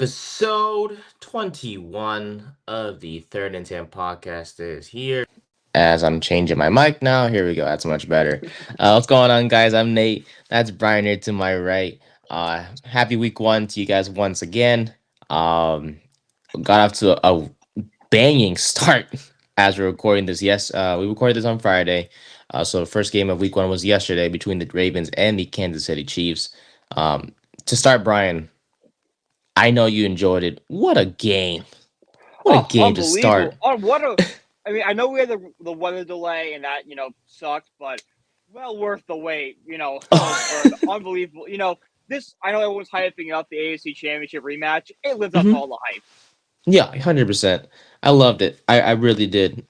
Episode 21 of the Third and 10 podcast is here. As I'm changing my mic now, here we go. That's much better. What's going on, guys? I'm Nate. That's Brian here to my right. Happy week one to you guys once again. Um, got off to a banging start as we're recording this. Yes, we recorded this on Friday. So the first game of week one was yesterday between the Ravens and the Kansas City Chiefs. To start, Brian, I know you enjoyed it. What a game. What a Oh, game to unbelievable! start. Oh, what a! I mean, I know we had the weather delay and that sucked, but well worth the wait. For the unbelievable. This I know everyone's hyping up the AFC Championship rematch. It lives up to Hmm. all the hype. Yeah, 100%. I loved it. I really did.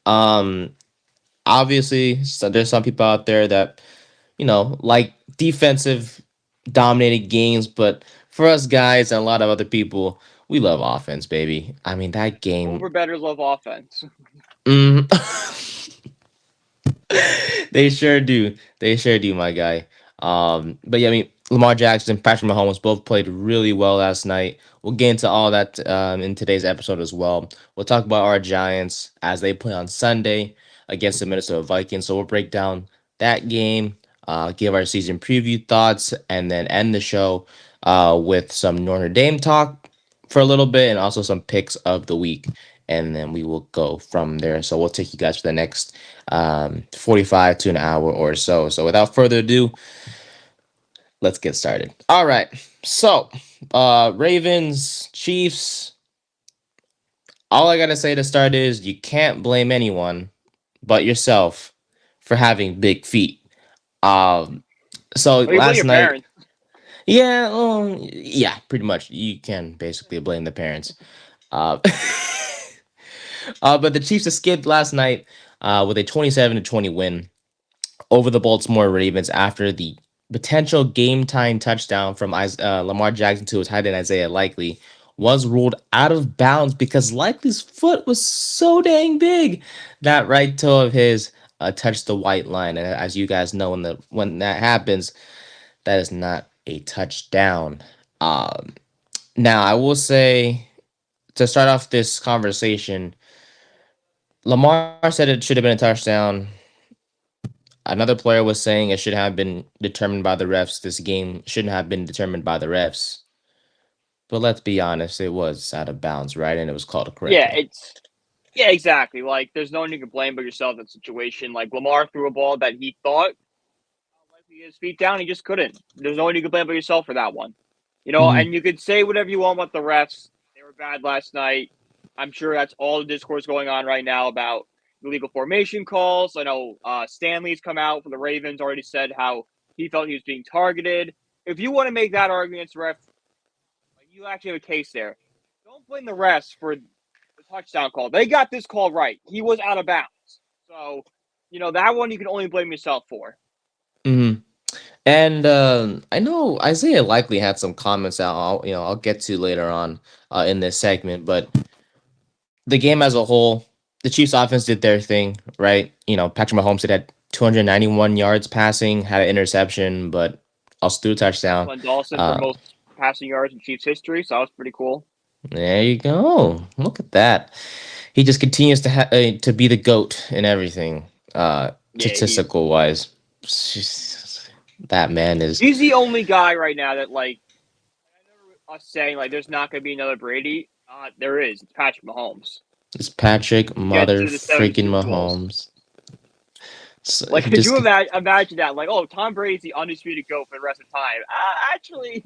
Obviously, so there's some people out there that, like defensive dominated games, but for us guys and a lot of other people, we love offense, baby. I mean, that game. Over betters love offense. mm, they sure do. They sure do, my guy. But yeah, I mean, Lamar Jackson, Patrick Mahomes both played really well last night. We'll get into all that in today's episode as well. We'll talk about our Giants as they play on Sunday against the Minnesota Vikings. So we'll break down that game, give our season preview thoughts, and then end the show with some Notre Dame talk for a little bit and also some picks of the week. And then we will go from there. So we'll take you guys for the next 45 to an hour or so. So without further ado, let's get started. All right. So, Ravens, Chiefs. All I got to say to start is you can't blame anyone but yourself for having big feet. Um, so Or you blame last your night, parents. yeah, yeah, pretty much. You can basically blame the parents. Uh, but the Chiefs escaped last night with a 27-20 win over the Baltimore Ravens after the potential game time touchdown from Lamar Jackson to his tight end Isaiah Likely was ruled out of bounds because Likely's foot was so dang big that right toe of his touched the white line. And as you guys know, when that happens, that is not a touchdown. Um, Now, I will say to start off this conversation, Lamar said it should have been a touchdown. Another player was saying it should have been determined by the refs. This game shouldn't have been determined by the refs. But let's be honest, it was out of bounds, right? And it was called Yeah, correctly. yeah, exactly. Like, there's no one you can blame but yourself in that situation. Like Lamar threw a ball that he thought likely his feet down, he just couldn't. There's no one you can blame but yourself for that one. Hmm. And you could say whatever you want about the refs. They were bad last night. I'm sure that's all the discourse going on right now about illegal formation calls. I know Stanley's come out for the Ravens, already said how he felt he was being targeted. If you want to make that argument against the ref, like, you actually have a case there. Don't blame the refs for the touchdown call. They got this call right. He was out of bounds. So, that one you can only blame yourself for. Hmm. And I know Isaiah likely had some comments that I'll get to later on in this segment, but the game as a whole, the Chiefs offense did their thing, right? Patrick Mahomes did had 291 yards passing, had an interception, but also threw a touchdown. Glenn Dawson for Uh, most passing yards in Chiefs history, so that was pretty cool. there you go. Look at that. He just continues to be the goat in everything, Yeah, statistical wise. That man is he's the only guy right now that, like, I never us saying like there's not going to be another Brady. There is. It's Patrick Mahomes. is Patrick He gets mother to the 70 freaking Super Bowls. Mahomes. So Like, he could just you imagine that? Like, oh, Tom Brady's the undisputed GOAT for the rest of time. Actually,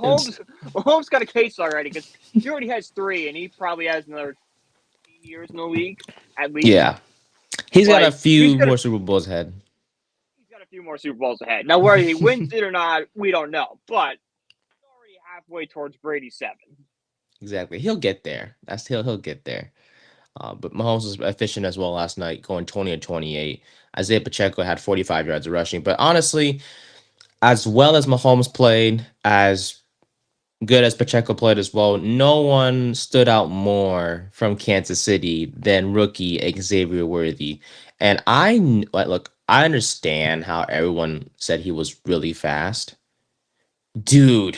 it's, Mahomes got a case already because he already has three, and he probably has another 15 years in the league at least. yeah. He's got a Like, few more Super Bowls ahead. he's got a few more Super Bowls ahead. Now, whether he wins it or not, we don't know. But he's already halfway towards Brady's seven. Exactly. He'll get there. He'll get there. But Mahomes was efficient as well last night, going 20 and 28. Isaiah Pacheco had 45 yards of rushing. But honestly, as well as Mahomes played, as good as Pacheco played as well, no one stood out more from Kansas City than rookie Xavier Worthy. And look, I understand how everyone said he was really fast. Dude,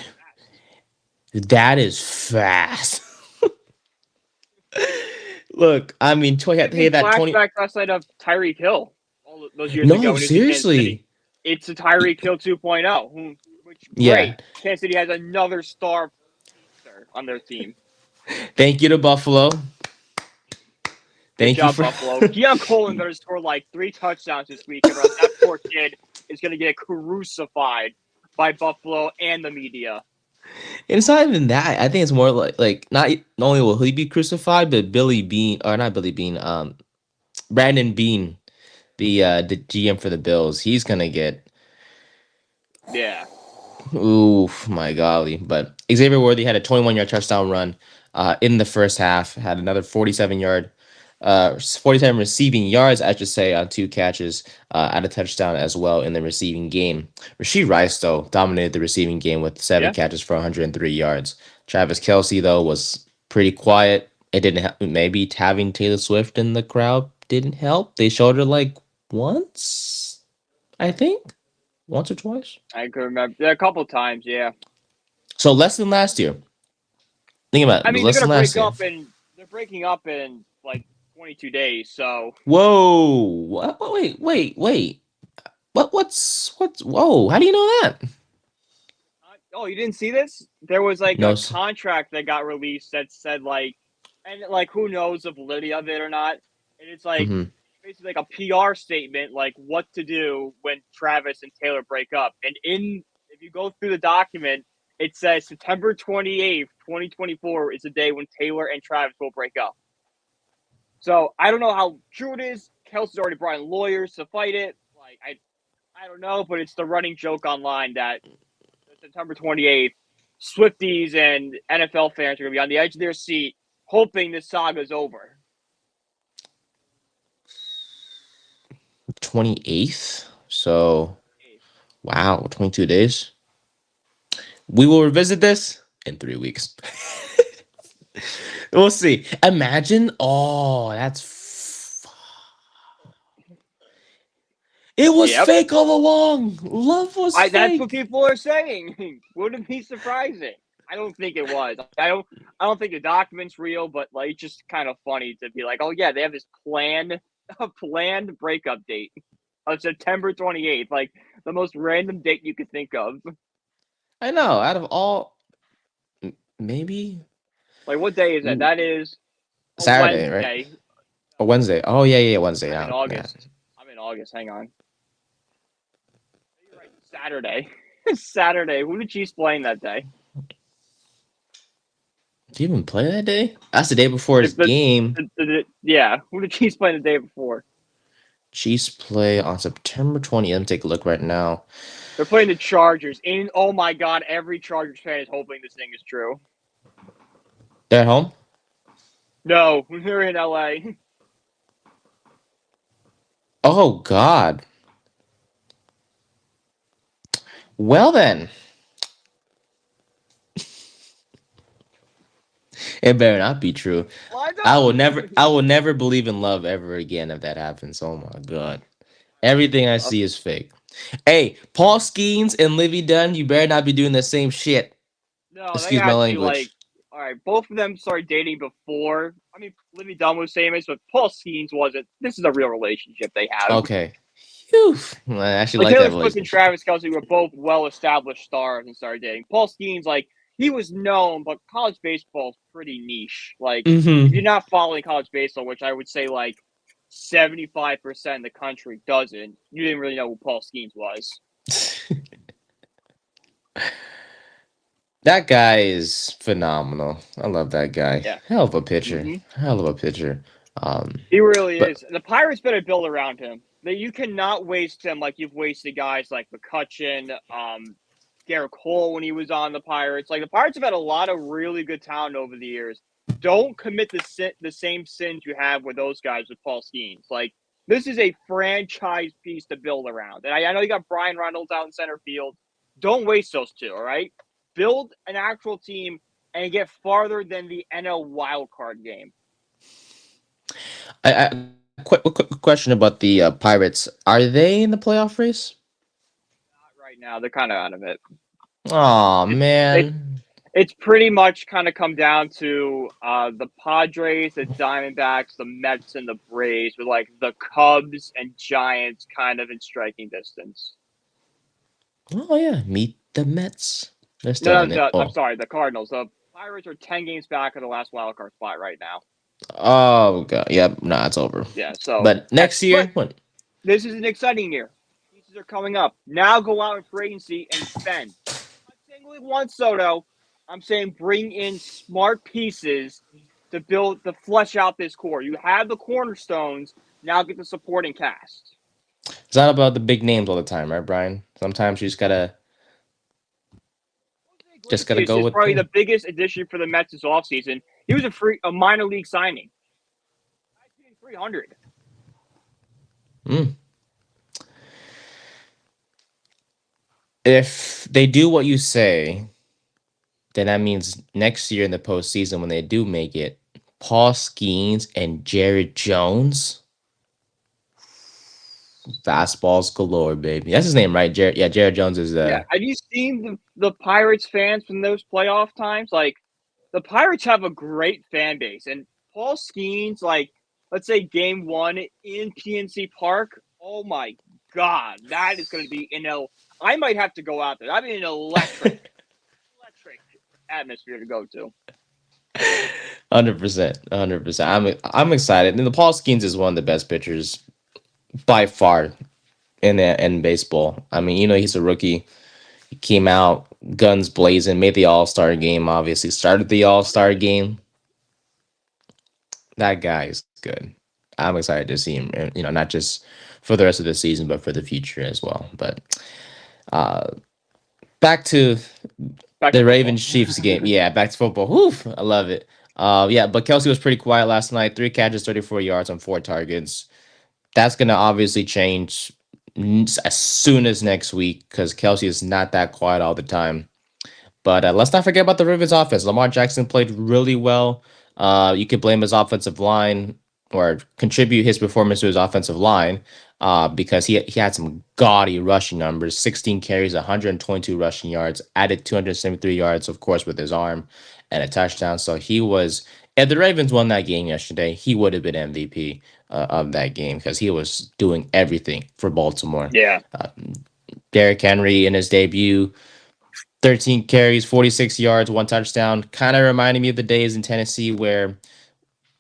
That is fast. Look, I mean, Give he me had that 20. flashbacks last night of Tyreek Hill all those years ago No, when he was in Kansas City. seriously. It's a Y- Tyreek Hill 2.0, which Yeah. great. Kansas City has another star speedster on their team. Thank you to Buffalo. Good Thank you job, for. Buffalo. Keon Coleman better score like 3 touchdowns this weekend, or else that poor kid is going to get crucified by Buffalo and the media. It's not even that. I think it's more like not only will he be crucified, but Billy Bean or not Billy Bean, Brandon Bean, the GM for the Bills, he's gonna get. Yeah. Oof, my golly. But Xavier Worthy had a 21-yard touchdown run in the first half, had another 47 receiving yards, I should say, on 2 catches, at a touchdown as well in the receiving game. Rasheed Rice, though, dominated the receiving game with seven Yeah. catches for 103 yards. Travis Kelsey, though, was pretty quiet. It didn't help. Maybe having Taylor Swift in the crowd didn't help. They showed her like once, I think, once or twice. I can remember a couple times. Yeah. So less than last year. Think about I it. mean, Less than last year. they're breaking up in like 22 days. So, Whoa! What? Wait! What's? Whoa! How do you know that? oh, you didn't see this? There was like No. a contract that got released that said like, and like who knows the validity of it or not. And it's like Mm-hmm. basically like a PR statement, like what to do when Travis and Taylor break up. And if you go through the document, it says September 28th, 2024 is the day when Taylor and Travis will break up. So I don't know how true it is. Kelsey's already brought in lawyers to fight it. Like I don't know, but it's the running joke online that September 28th, Swifties and NFL fans are going to be on the edge of their seat, hoping this saga's over. 28th. So wow, 22 days. We will revisit this in 3 weeks. We'll see. Imagine. Oh, it was Yep. fake all along. Love was That's what fake. people are saying. Wouldn't be surprising. I don't think it was. I don't think the document's real, but like it's just kind of funny to be like, oh yeah, they have this planned breakup date of September 28th, like the most random date you could think of. I know. Out of all, maybe Like what day is that? Ooh, That is a Saturday, right? Wednesday. Or No, Wednesday. Oh yeah, Wednesday. I'm in Yeah, yeah. August. I'm in August. Hang on. You're right. Saturday. Saturday. Who did Chiefs playing that day? Do you even play that day? That's the day before his game. Yeah. Who did Chiefs play the day before? Chiefs play on September 20th. Let me take a look right now. They're playing the Chargers. And oh my God, every Chargers fan is hoping this thing is true. They're at home? No, they're in LA. Oh, God. Well, then. It better not be true. Why I not? will never believe in love ever again if that happens. Oh my god. Everything I see is fake. Hey, Paul Skeens and Livy Dunn, you better not be doing the same shit. No, they Excuse my actually like. language. All right, both of them started dating before. I mean, Livy Dunn was famous, but Paul Skeens wasn't. This is a real relationship they have. Okay. Phew. I actually Like like Taylor that Swift and relationship. Travis Kelsey were both well-established stars and started dating. Paul Skeens, like he was known, but college baseball is pretty niche. Like if you're Mm-hmm. not following college baseball, which I would say like 75% of the country doesn't, you didn't really know who Paul Skeens was. That guy is phenomenal. I love that guy. Yeah. Hell of a pitcher. Mm-hmm. Hell of a pitcher. He really But is. The Pirates better build around him. That you cannot waste him like you've wasted guys like McCutcheon, Garrett Cole when he was on the Pirates. Like the Pirates have had a lot of really good talent over the years. Don't commit the same sins you have with those guys with Paul Skeens. Like this is a franchise piece to build around. And I know you got Brian Reynolds out in center field. Don't waste those two. All right, build an actual team and get farther than the NL wild card game. quick question about the Pirates. Are they in the playoff race? Right now, they're kind of out of it. Oh It's man. It's pretty much kind of come down to the Padres, the Diamondbacks, the Mets, and the Braves, with like the Cubs and Giants kind of in striking distance. Oh yeah, meet the Mets. They're still No, in it. I'm Oh, sorry, the Cardinals. The Pirates are 10 games back of the last wild card spot right now. oh god. Yep. Nah, it's over. Yeah, so But next but year, what? this is an exciting year. Pieces are coming up. Now go out in free agency and spend. I'm not saying we want Soto. I'm saying bring in smart pieces to flesh out this core. You have the cornerstones. Now get the supporting cast. It's not about the big names all the time, right, Brian? Sometimes you Jose just gotta Iglesias go is with probably the. the biggest addition for the Mets this offseason. He was a minor league signing. Guy's hitting 300. Mm. If they do what you say, then that means next year in the postseason when they do make it, Paul Skeens and Jared Jones, fastballs galore, baby. That's his name, right? Jared. Yeah, Jared Jones is Yeah, have you seen the Pirates fans from those playoff times? Like the Pirates have a great fan base, and Paul Skeens, like let's say Game 1 in PNC Park. Oh my God, that is going to be I might have to go out there. That'd be an electric atmosphere to go to. 100%, 100%. I'm excited. And the Paul Skeens is one of the best pitchers by far in baseball. I mean, he's a rookie. He came out guns blazing, made the All Star game. Obviously, started the All Oh yeah, Star game. That guy is good. I'm excited to see him. Not just for the rest of the season, but for the future as well. But uh, back to back to the football. Ravens Chiefs game. Yeah, back to football. Whew, I love it. Yeah, but Kelsey was pretty quiet last night. 3 catches, 34 yards on 4 targets. That's gonna obviously change as soon as next week because Kelsey is not that quiet all the time. But let's not forget about the Ravens offense. Lamar Jackson played really well. You could blame his offensive line or contribute his performance to his offensive line because he had some gaudy rushing numbers 16 carries, 122 rushing yards, added 273 yards, of course, with his arm and a touchdown. So he was, if the Ravens won that game yesterday, he would have been MVP of that game because he was doing everything for Baltimore. Yeah, Uh, Derrick Henry in his debut 13 carries, 46 yards, 1 touchdown. Kind of reminded me of the days in Tennessee where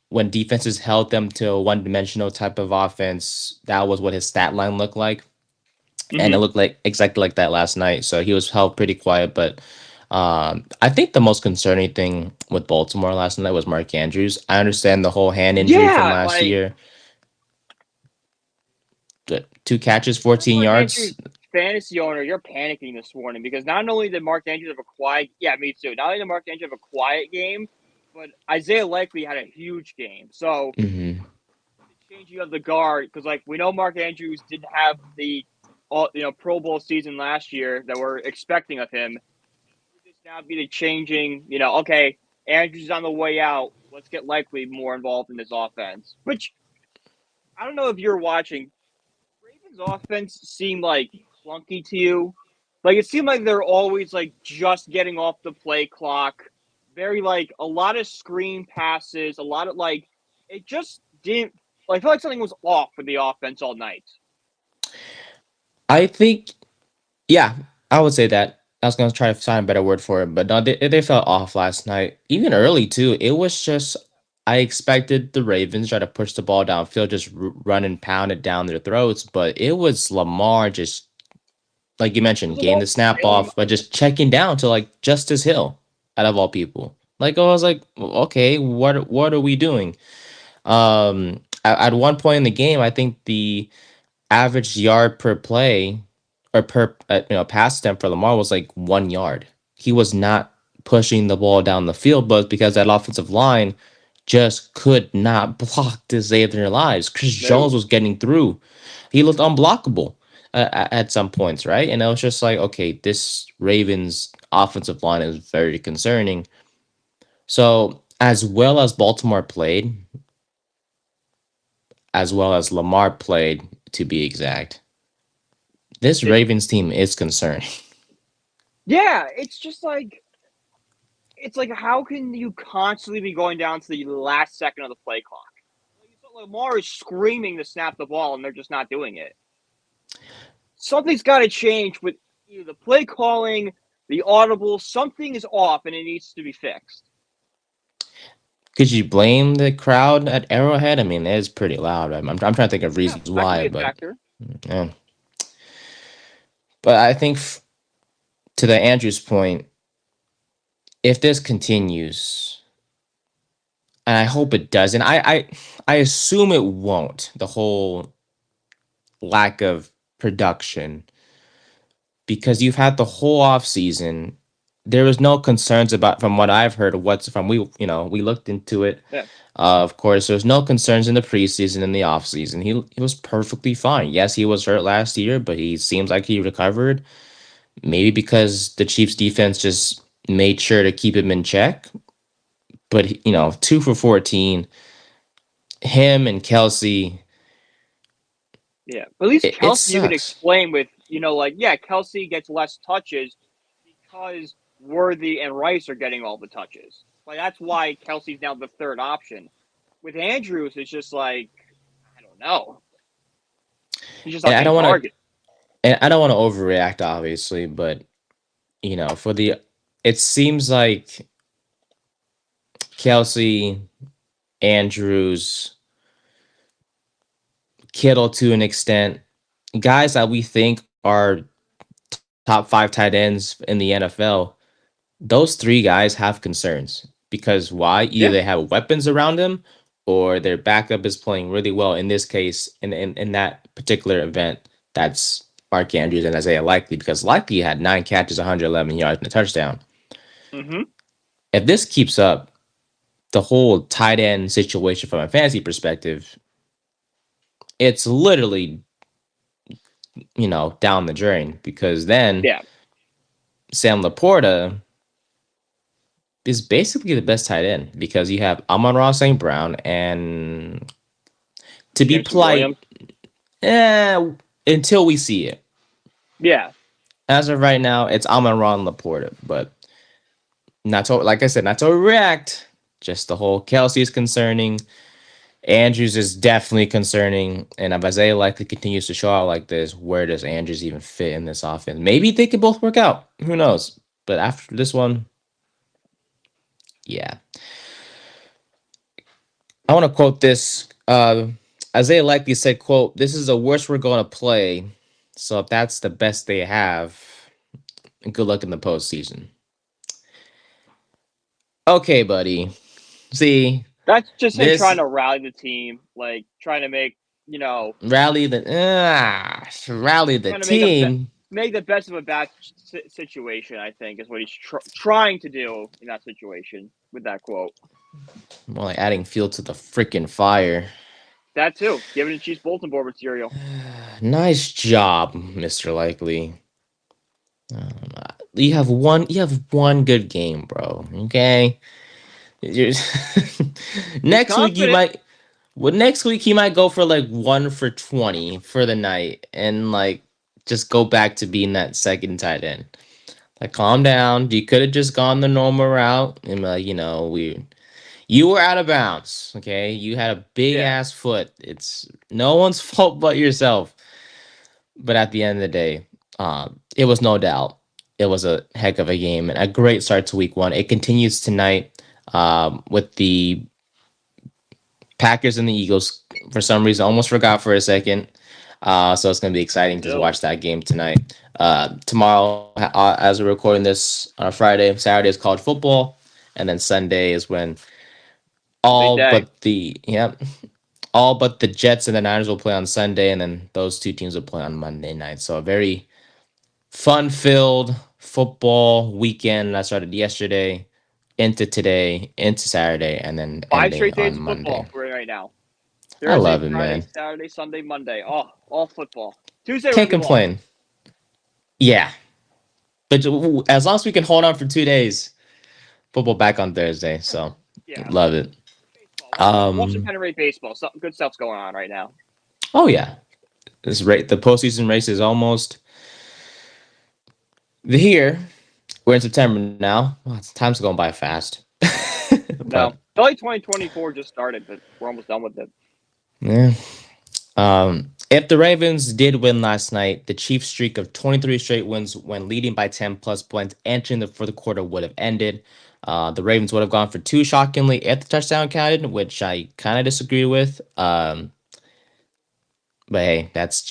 when defenses held them to a one-dimensional type of offense, that was what his stat line looked like. And it hmm looked like exactly like that last night. So he was held pretty quiet. But I think the most concerning thing with Baltimore last night was Mark Andrews. I understand the whole hand injury from yeah. last Like year. 2 catches, if you're a 14 Mark yards. Andrews fantasy owner, you're panicking this morning because not only did Mark Andrews have a quiet, yeah, me too. Not only did Mark Andrews have a quiet game, but Isaiah Likely had a huge game. So Hmm. the changing of the guard, because like we know Mark Andrews didn't have the Pro Bowl season last year that we're expecting of him. Would this now be the changing? Okay, Andrews is on the way out. Let's get Likely more involved in this offense. Which I don't know if you're watching. Ravens offense seem like clunky to you? Like it seemed like they're always like just getting off the play clock. Very like a lot of screen passes, a lot of like it just didn't like I feel like something was off with the offense all night. I think Yeah, I would say that. I was gonna try to find a better word for it, but no, they felt off last night. Even early too. It was just I expected the Ravens try to push the ball downfield, just run and pound it down their throats, but it was Lamar just like you It mentioned, was getting Lamar the snap trailing. off, but just checking down to like Justice Hill, out of all people. Like I was like, okay, what are we doing? At one point in the game, I think the average yard per play or per pass attempt for Lamar was like 1 yard. He was not pushing the ball down the field, but because that offensive line just could not block to save their lives. Chris Jones No. was getting through. He looked unblockable at some points, right? And I was just like, okay, this Ravens offensive line is very concerning. So as well as Baltimore played, as well as Lamar played, to be exact, this It Ravens team is concerning. yeah, it's just like it's like how can you constantly be going down to the last second of the play clock? Lamar is screaming to snap the ball, and they're just not doing it. Something's got to change with either the play calling, the audible. Something is off, and it needs to be fixed. Could you blame the crowd at Arrowhead? I mean, it is pretty loud. I'm trying to think of Yeah, reasons that could why, be a but factor. yeah. But I think to the Andrews point, if this continues, and I hope it doesn't, I assume it won't. The whole lack of production because you've had the whole off season. There was no concerns about, from what I've heard, what's from we looked into it. Yeah, Of course, there's no concerns in the preseason and the offseason. He was perfectly fine. Yes, he was hurt last year, but he seems like he recovered. Maybe because the Chiefs defense just made sure to keep him in check. But 2 for 14, him and Kelsey, yeah. But at least it Kelsey, you could sucks. explain with Kelsey gets less touches because Worthy and Rice are getting all the touches. Like that's why Kelsey's now the third option. With Andrews, it's just like I don't know. He's just And not I getting don't want to targeted. and I don't want to overreact, obviously, but for it seems like Kelsey, Andrews, Kittle to an extent, guys that we think are top 5 tight ends in the NFL, those three guys have concerns because why? Either Yeah. they have weapons around them or their backup is playing really well. In this case, in that particular event, that's Mark Andrews and Isaiah Likely because Likely had 9 catches, 111 yards, and a touchdown. Mm-hmm. If this keeps up, the whole tight end situation from a fantasy perspective, it's literally, down the drain because then Yeah. Sam Laporta is basically the best tight end because you have Amon-Ra St. Brown and, to be Jameson Williams. polite, eh, until we see it. Yeah. As of right now, it's Amon-Ra and Laporta, but not to, like I said, not to react. Just the whole Kelsey is concerning. Andrews is definitely concerning, and if Isaiah likely continues to show out like this, where does Andrews even fit in this offense? Maybe they could both work out. Who knows? But after this one, yeah. I want to quote this. Isaiah likely said, "quote This is the worst we're going to play. So if that's the best they have, good luck in the postseason." Okay, buddy. See That's just him trying this to rally the team, like trying to make rally the trying to make a team. make the best of a bad situation. I think is what he's trying to do in that situation with that quote. More like adding fuel to the freaking fire. That too, giving the Chiefs bulletin board material. Nice job, Mr. Likely. Um, you have one good game, bro. Okay. You're- He's next week you confident. might next week he might go for like 1 for 20 for the night and like just go back to being that second tight end. Like calm down. You could have just gone the normal route and you were out of bounds. Okay. You had a big Yeah, ass foot. It's no one's fault but yourself. But at the end of the day, it was no doubt. It was a heck of a game and a great start to week 1. It continues tonight with the Packers and the Eagles. For some reason, almost forgot for a second. So it's going to be me exciting to too. watch that game tonight. Tomorrow, as we're recording this on a Friday, Saturday is college football, and then Sunday is when The big all day. but the yep, all but the Jets and the Niners will play on Sunday, and then those two teams will play on Monday night. So a very fun-filled football weekend that started yesterday into today into Saturday, and then Five ending straight days on of Monday. football we're in right now. I Thursday, love it, Friday, man. Saturday, Sunday, Monday. Oh, all football. Tuesday we're gonna Can't be lost. complain. Yeah, but as long as we can hold on for 2 days, football back on Thursday. So Yeah, love it. baseball. Watch some Um. Penn Rate baseball. Some good stuff's going on right now. Oh yeah, this rate the postseason race is almost here. We're in September now. Well, time's going by fast. No, But Philly 2024 just started, but we're almost done with it. yeah. If the Ravens did win last night, the Chiefs' streak of 23 straight wins when leading by 10 plus points entering the fourth quarter would have ended. The Ravens would have gone for two, shockingly, if the touchdown counted, which I kind of disagree with. But hey, that's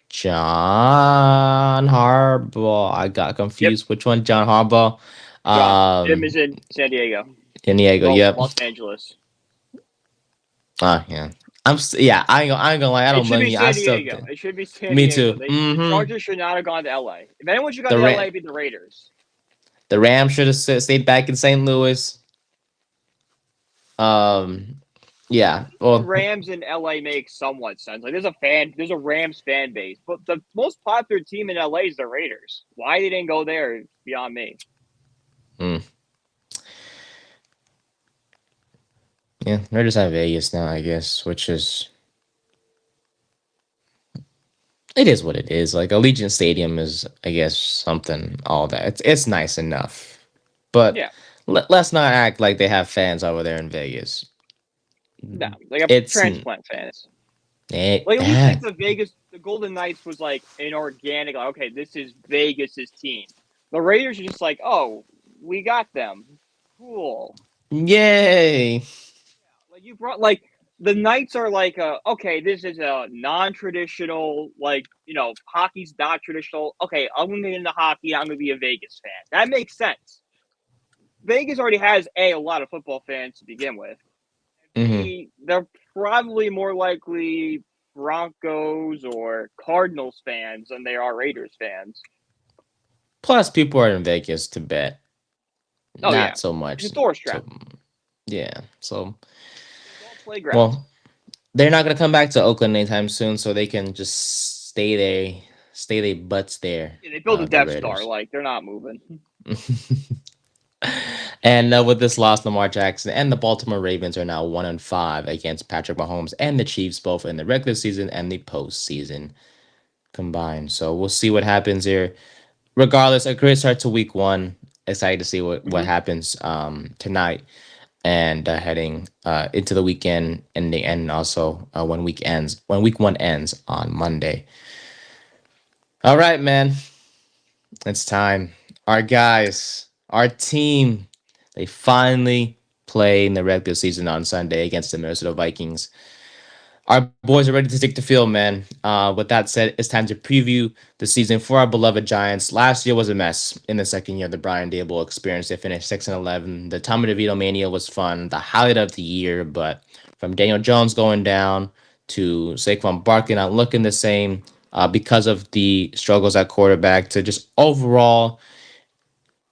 John Harbaugh. I got Yep, confused. Which one? John Harbaugh. John. Jim is Um, in San Diego. in Diego. Well, Yep. Los Angeles. Yeah. Yeah. I ain't gonna lie. I It don't should blame be you. I San still. Diego. It should be San Me Diego. too. The Mm-hmm. Chargers should not have gone to LA. If anyone should have gone The to LA, Ram. it'd be the Raiders. The Rams should have stayed back in St. Louis. Um. Yeah. The Well. Rams in LA makes somewhat sense. Like there's a Rams fan base, but the most popular team in LA is the Raiders. Why they didn't go there is beyond me. mm, yeah. They're just at Vegas now, I guess, which is it is what it is. Like Allegiant Stadium is, I guess, something. All that. It's nice enough, but Yeah, let's not act like they have fans over there in Vegas. no, like a It's transplant fans. it Like at least like that. the Golden Knights was like an organic. Like, okay, this is Vegas's team. The Raiders are just like, oh, we got them. Cool. Yay! Like you brought like the Knights are like okay, this is a non-traditional hockey's not traditional. Okay, I'm gonna get into hockey. I'm gonna be a Vegas fan. That makes sense. Vegas already has a lot of football fans to begin with. Hmm. B, they're probably more likely Broncos or Cardinals fans than they are Raiders fans. Plus, people are in Vegas to bet, Oh yeah, not so it's a much tourist to trap. yeah. So It's all playgrounds. well, they're not gonna come back to Oakland anytime soon, so they can just stay there, stay their butts there. Yeah, they built a The Death Star. Raiders. Like they're not moving. And with this loss, Lamar Jackson and the Baltimore Ravens are now 1-5 against Patrick Mahomes and the Chiefs, both in the regular season and the postseason combined. So we'll see what happens here. Regardless, a great start to week one. Excited to see what Hmm. happens tonight and heading into the weekend ending, and also when week one ends on Monday. All right, man, it's time. Our guys, our team, they finally play in the regular season on Sunday against the Minnesota Vikings. Our boys are ready to take the field, man. With that said, it's time to preview the season for our beloved Giants. Last year was a mess in the second year of the Brian Dable experience. They finished 6-11. The Tommy DeVito mania was fun, the highlight of the year, but from Daniel Jones going down to Saquon Barkley not looking the same because of the struggles at quarterback to just overall,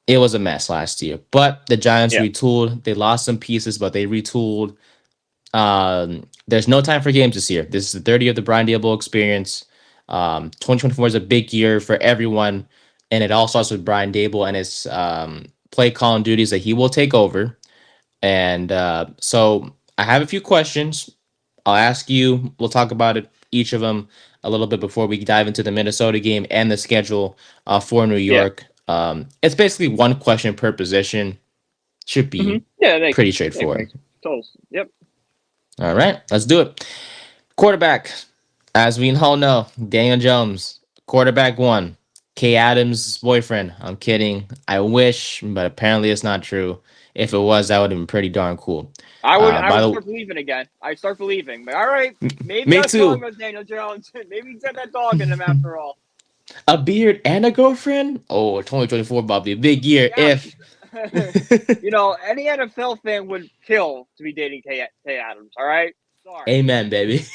it was a mess last year. But the Giants Yeah, retooled. They lost some pieces, but they retooled. There's no time for games this year. This is the 30th of the Brian Dable experience. 2024 is a big year for everyone, and it all starts with Brian Dable and his play calling duties that he will take over. And so I have a few questions. I'll ask you. We'll talk about it, each of them, a little bit before we dive into the Minnesota game and the schedule for New yeah. York. It's basically one question per position. Should Hmm. be Yeah, pretty they straightforward. make total. Yep. All right, let's do it. Quarterback, as we all know, Daniel Jones, quarterback one. Kay Adams' boyfriend. I'm kidding. I wish, but apparently it's not true. If it was, that would have been pretty darn cool. I By would the start believing again. I start believing. But all right, maybe me I was wrong too. about Daniel Jones. Maybe he's got that dog in him after all. A beard and a girlfriend. Oh, 2024 about to be a big year. If Yeah. Any NFL fan would kill to be dating Tay Adams. All right, sorry. amen, baby.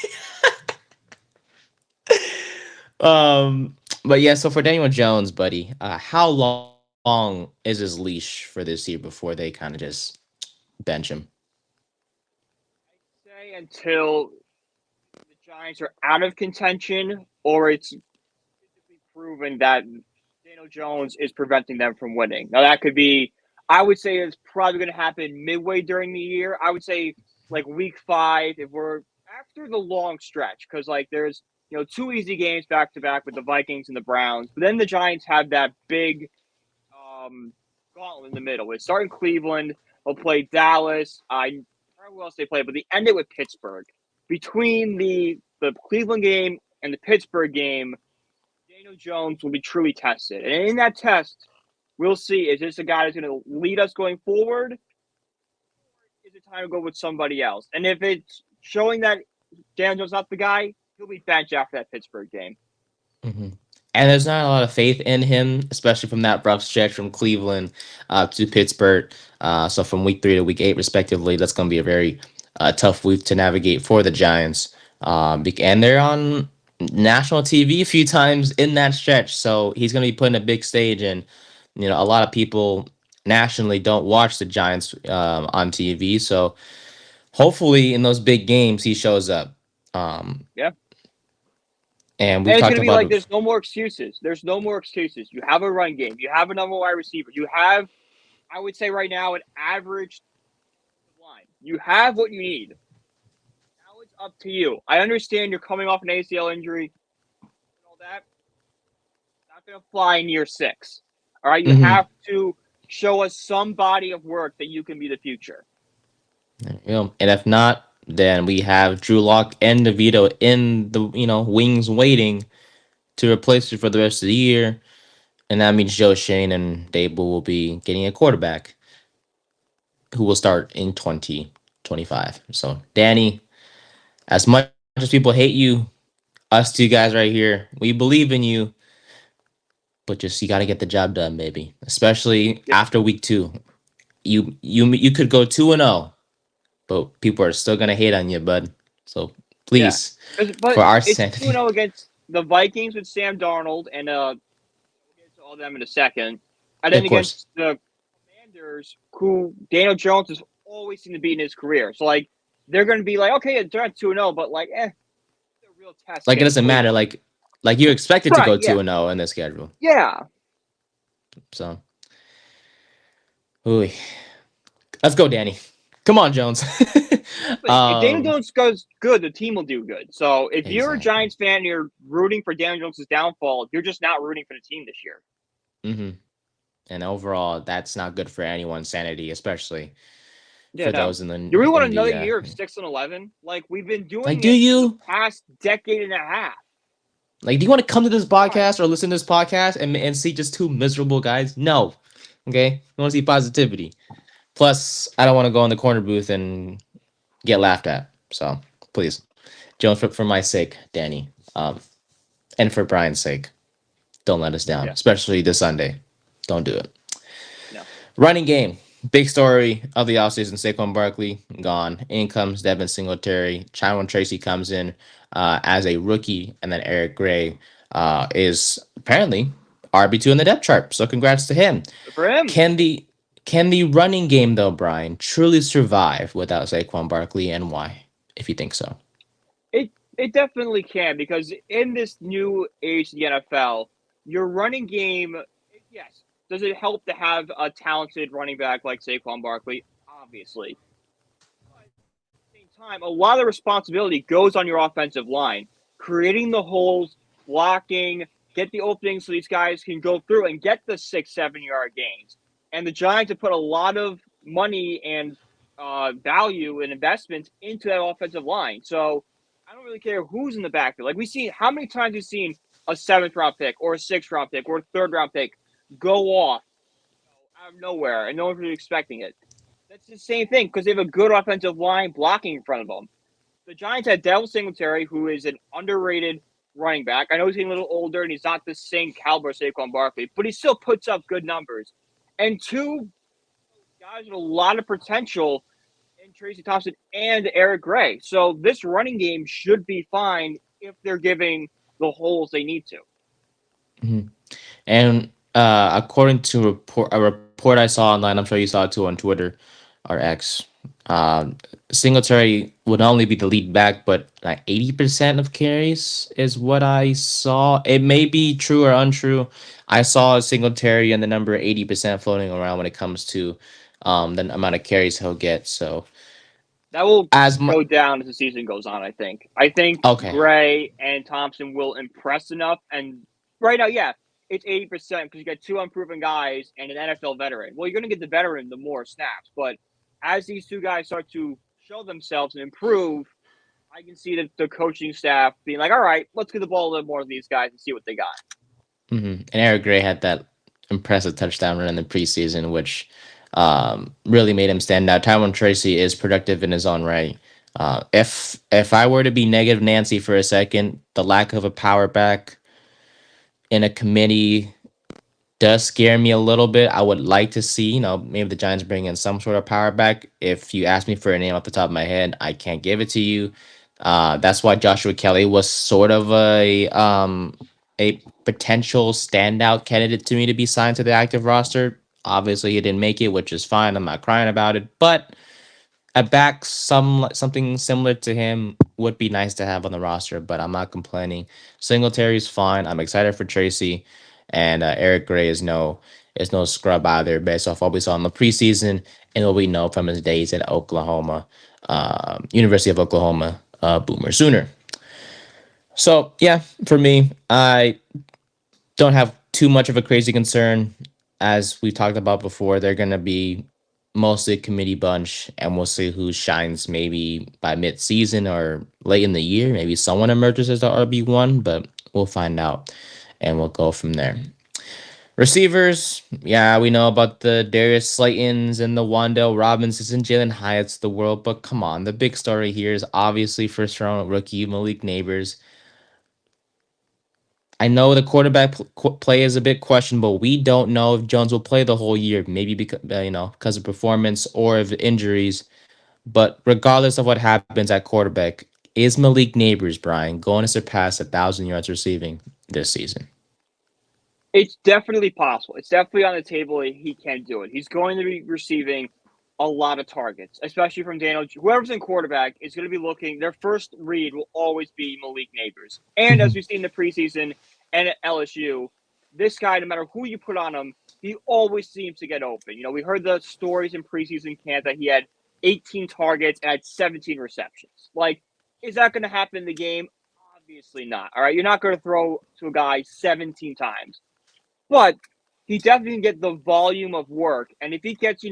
um, but yeah. So for Daniel Jones, buddy, how long is his leash for this year before they kind of just bench him? Say until the Giants are out of contention, or it's physically proven that Daniel Jones is preventing them from winning. Now that could be, I would say, it's probably going to happen midway during the year. I would say like week 5 if we're after the long stretch, because like there's 2 easy games back to back with the Vikings and the Browns, but then the Giants have that big gauntlet in the middle. We start in Cleveland. We'll play Dallas. I forgot who else they play, but they end it with Pittsburgh. Between the Cleveland game and the Pittsburgh game, Daniel Jones will be truly tested. And in that test, we'll see, is this a guy that's going to lead us going forward? Or is it time to go with somebody else? And if it's showing that Daniel Jones is not the guy, he'll be benched after that Pittsburgh game. Hmm. And there's not a lot of faith in him, especially from that rough stretch from Cleveland to Pittsburgh. So from week 3 to week 8, respectively, that's going to be a very tough week to navigate for the Giants. And they're on national TV a few times in that stretch, so he's going to be put in a big stage. And a lot of people nationally don't watch the Giants on TV. So hopefully, in those big games, he shows up. Um, Yeah. and we've And it's going talked to be about like it. there's no more excuses. There's no more excuses. You have a run game. You have a number one wide receiver. You have, I would say right now, an average line. You have what you need. Now it's up to you. I understand you're coming off an ACL injury and all that. Not going to fly in year 6. All right. You Mhm. have to show us some body of work that you can be the future. And if not, then we have Drew Lock and DeVito in the wings waiting to replace you for the rest of the year, and that means Joe Shane and Dable will be getting a quarterback who will start in 2025. So Danny, as much as people hate you, us two guys right here, we believe in you, but just you got to get the job done, baby. Especially Yep. after week 2, you could go 2-0, but people are still gonna hate on you, bud. So Yeah. please, But for our it's sanity. 2-0 against the Vikings with Sam Darnold, and we'll get to all them in a second. And Yeah, then of course. against the Commanders, who Daniel Jones has always seemed to beat in his career. So, like, they're going to be like, okay, they're not 2-0, but, like, it's a real test Like it against doesn't matter. Cleveland. Like you expected to Right, go yeah. 2-0 in the schedule. Yeah. So, ooh, let's go, Danny. Come on, Jones. If Daniel um, Jones goes good, the team will do good. So, if you're a exactly. Giants fan and you're rooting for Daniel Jones' downfall, you're just not rooting for the team this year. Hmm. And overall, that's not good for anyone's sanity, especially Yeah, for no. those in You really the want in another the year of 6-11? Like, we've been like. doing Do it for the you past decade and a half. like? Do you want to come to this Why? podcast or listen to this podcast and see just two miserable guys? No. Okay, you want to see positivity. Plus, I don't want to go in the corner booth and get laughed at. So please, Jones, for my sake, Danny, and for Brian's sake, don't let us down, Yeah, especially this Sunday. Don't do it. no. Running game. Big story of the offseason. Saquon Barkley gone. In comes Devin Singletary. Chylon Tracy comes in as a rookie, and then Eric Gray is apparently RB2 in the depth chart. So congrats to him. Good for him. Can the can the running game though, Brian, truly survive without Saquon Barkley, and why? If you think so. It definitely can because in this new age of the NFL, your running game, yes, does it help to have a talented running back like Saquon Barkley? Obviously. But at the same time, a lot of responsibility goes on your offensive line, creating the holes, blocking, get the openings so these guys can go through and get the 6, 7 yard gains. And the Giants have put a lot of money and value and investments into that offensive line. So I don't really care who's in the backfield. Like we see, how many times we've seen a 7th round pick or a 6th round pick or a 3rd round pick go off out of nowhere and no one's really expecting it. That's the same thing because they have a good offensive line blocking in front of them. The Giants had Devin Singletary, who is an underrated running back. I know he's getting a little older and he's not the same caliber as Saquon Barkley, but he still puts up good numbers. And two guys with a lot of potential in Tracy Thompson and Eric Gray. So this running game should be fine if they're giving the holes they need to. Mhm. And according to a report I saw online, I'm sure you saw it too on Twitter or X. Um, Singletary would not only be the lead back, but like 80% of carries is what I saw. It may be true or untrue. I saw Singletary and the number 80% floating around when it comes to the amount of carries he'll get. So That will as my go down as the season goes on, I think. I think okay, Gray and Thompson will impress enough. And right now, yeah, it's 80% because you got two unproven guys and an NFL veteran. Well, you're going to get the veteran the more snaps, but as these two guys start to show themselves and improve, I can see the coaching staff being like, all right, let's get the ball a little more to these guys and see what they got. And Eric Gray had that impressive touchdown run in the preseason, which really made him stand out. Tyrone Tracy is productive in his own right. If I were to be negative Nancy for a second, the lack of a power back in a committee does scare me a little bit. I would like to see, maybe the Giants bring in some sort of power back. If you ask me for a name off the top of my head, I can't give it to you. That's why Joshua Kelly was sort of a potential standout candidate to me to be signed to the active roster. Obviously, he didn't make it, which is fine. I'm not crying about it, but a back something similar to him would be nice to have on the roster, but I'm not complaining. Singletary's fine. I'm excited for Tracy, and Eric Gray is no scrub either, based off what we saw in the preseason and what we know from his days at Oklahoma, University of Oklahoma, Boomer Sooner. So yeah, for me, I don't have too much of a crazy concern. As we talked about before, they're going to be mostly a committee bunch, and we'll see who shines maybe by mid-season or late in the year. Maybe someone emerges as the RB1, but we'll find out, and we'll go from there. Receivers, yeah, we know about the Darius Slaytons and the Wandale Robinsons and Jalen Hyatt's of the world, but come on, the big story here is obviously first-round rookie Malik Neighbors. I know the quarterback play is a bit questionable. We don't know if Jones will play the whole year, maybe because of performance or of injuries. But regardless of what happens at quarterback, is Malik Neighbors, Brian, going to surpass 1,000 yards receiving this season? It's definitely possible. It's definitely on the table. He can do it. He's going to be receiving a lot of targets, especially from Daniel. Whoever's in quarterback is going to be looking. Their first read will always be Malik Neighbors. And as Mhm. we've seen in the preseason and at LSU, this guy, no matter who you put on him, he always seems to get open. We heard the stories in preseason camp that he had 18 targets and had 17 receptions. Like, is that going to happen in the game? Obviously not. All right. You're not going to throw to a guy 17 times. But he definitely can get the volume of work. And if he gets,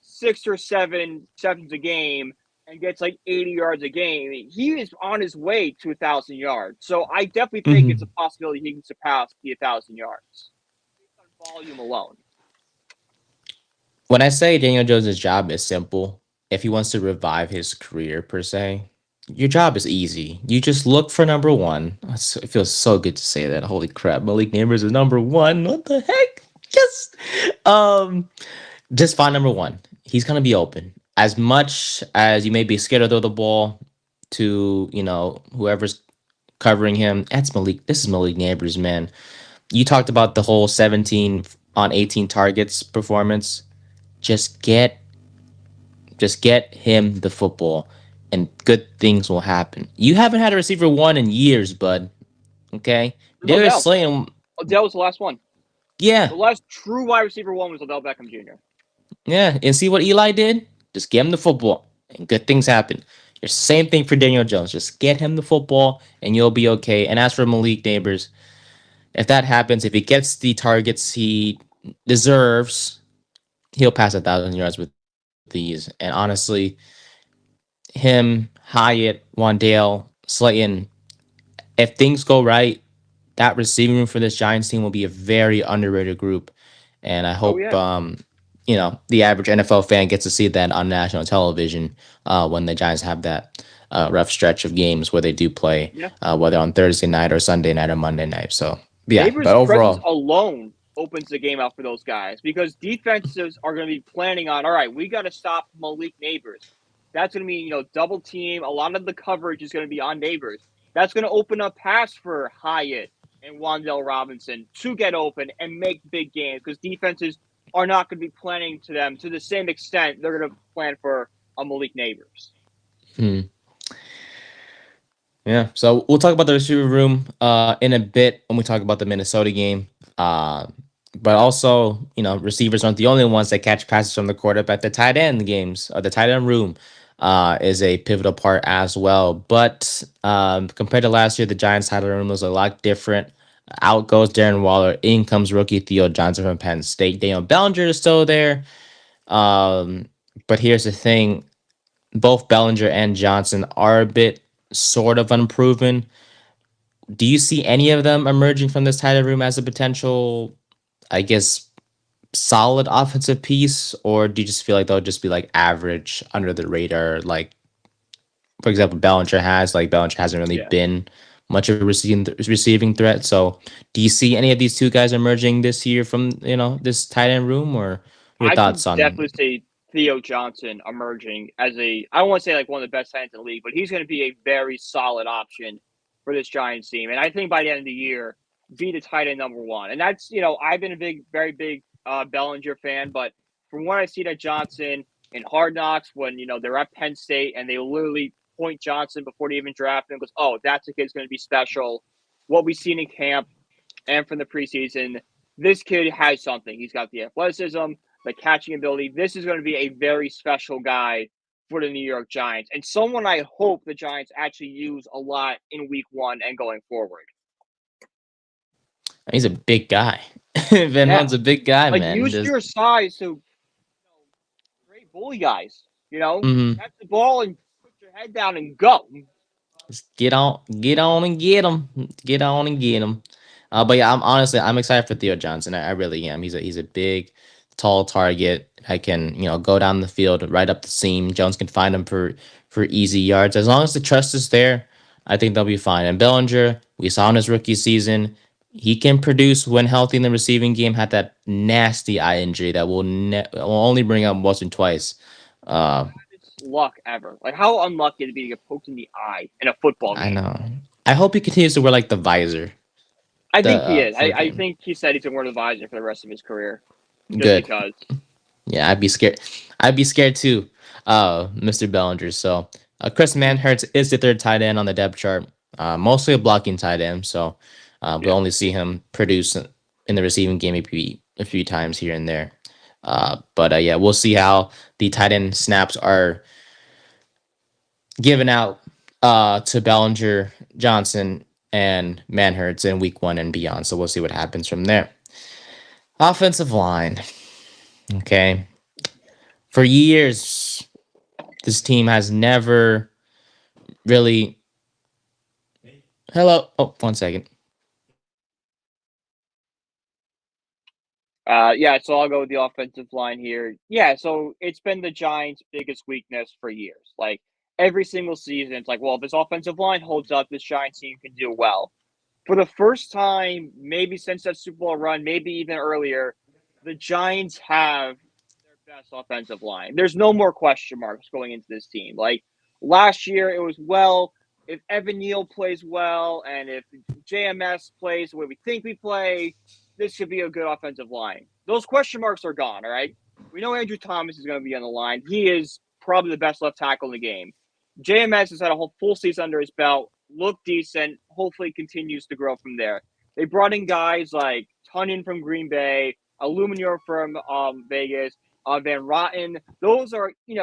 6 or 7 receptions a game and gets like 80 yards a game, he is on his way to 1,000 yards. So I definitely think it's a Mhm. possibility he can surpass the 1,000 yards based on volume alone. When I say Daniel Jones' job is simple, if he wants to revive his career per se, your job is easy. You just look for number one. It feels so good to say that. Holy crap, Malik Neighbors is number one. What the heck? Yes. Um, just find number one. He's gonna be open. As much as you may be scared to throw the ball to, whoever's covering him, that's Malik. This is Malik Neighbors, man. You talked about the whole 17 on 18 targets performance. Just get just get him the football and good things will happen. You haven't had a receiver one in years, bud. Okay? There's Darius Odell. Slayton, Odell was the last one. yeah, The last true wide receiver one was Odell Beckham Jr. yeah. And see what Eli did? Just get him the football and good things happen. Your same thing for Daniel Jones. Just get him the football and you'll be okay. And as for Malik Neighbors, if that happens, if he gets the targets he deserves, he'll pass 1,000 yards with ease. And honestly, him, Hyatt, Wandale, Slayton, if things go right, that receiving room for this Giants team will be a very underrated group. And I Oh, hope yeah. the average NFL fan gets to see that on national television when the Giants have that rough stretch of games where they do play, Yeah. whether on Thursday night or Sunday night or Monday night. So yeah, Neighbors' but presence overall, alone opens the game out for those guys because defenses are going to be planning on, all right, we got to stop Malik Neighbors. That's going to be, double team. A lot of the coverage is going to be on Neighbors. That's going to open up pass for Hyatt and Wandale Robinson to get open and make big games because defenses are not going to be planning to them to the same extent they're going to plan for a Malik Neighbors. hmm, yeah. So we'll talk about the receiver room in a bit when we talk about the Minnesota game. Uh, but also, receivers aren't the only ones that catch passes from the quarterback. The tight end games, or the tight end room, is a pivotal part as well. But compared to last year, the Giants' tight end room was a lot different. Out goes Darren Waller. In comes rookie Theo Johnson from Penn State. Daniel Bellinger is still there. Um, but here's the thing: both Bellinger and Johnson are a bit sort of unproven. Do you see any of them emerging from this tight end room as a potential, I guess, solid offensive piece, or do you just feel like they'll just be like average, under the radar? Like, for example, Bellinger hasn't really Yeah. been much of a receiving threat. So, do you see any of these two guys emerging this year from this tight end room, or your I thoughts can on? definitely say Theo Johnson emerging as I don't want to say like one of the best tight ends in the league, but he's going to be a very solid option for this Giants team. And I think by the end of the year, be the tight end number one. And that's, I've been a very big Bellinger fan, but from what I see that Johnson in Hard Knocks, when, they're at Penn State and they literally point Johnson before they even draft him, goes, oh, that's a kid's going to be special. What we've seen in camp and from the preseason, this kid has something. He's got the athleticism, the catching ability. This is going to be a very special guy for the New York Giants and someone I hope the Giants actually use a lot in week one and going forward. He's a big guy. Van Yeah. Horn's a big guy, Like man. use Just your size to great bully guys, mhm. catch the ball and put your head down and go. Just get on and get him, get on and get him. But yeah, I'm excited for Theo Johnson. I really am. He's a big, tall target. I can go down the field, right up the seam. Jones can find him for easy yards as long as the trust is there. I think they'll be fine. And Bellinger, we saw in his rookie season, he can produce when healthy in the receiving game. Had that nasty eye injury that will only bring up once and twice. Uh, It's luck ever. Like how unlucky to be to get poked in the eye in a football I game. know. I hope he continues to wear like the visor. I The think he is. for a I game. think he said he's going to wear the visor for the rest of his career, just Good. because. Yeah, I'd be scared. I'd be scared too, Mr. Bellinger. So Chris Manhertz is the third tight end on the depth chart. Mostly a blocking tight end. So we'll Yeah. only see him produce in the receiving game a few times here and there. But yeah, we'll see how the tight end snaps are given out to Bellinger, Johnson, and Manhertz in week one and beyond. So we'll see what happens from there. Offensive line. Okay. For years, this team has never really. Hello. Oh, 1 second. Yeah, so I'll go with the offensive line here. Yeah, so it's been the Giants' biggest weakness for years. Like every single season, it's like, well, if this offensive line holds up, this Giants team can do well. For the first time, maybe since that Super Bowl run, maybe even earlier, the Giants have their best offensive line. There's no more question marks going into this team. Like last year, it was well, if Evan Neal plays well and if JMS plays the way we think we play, this should be a good offensive line. Those question marks are gone, all right? We know Andrew Thomas is going to be on the line. He is probably the best left tackle in the game. JMS has had a whole full season under his belt, looked decent, hopefully continues to grow from there. They brought in guys like Tunyon from Green Bay, Illuminor from Vegas, Van Rotten. Those are, may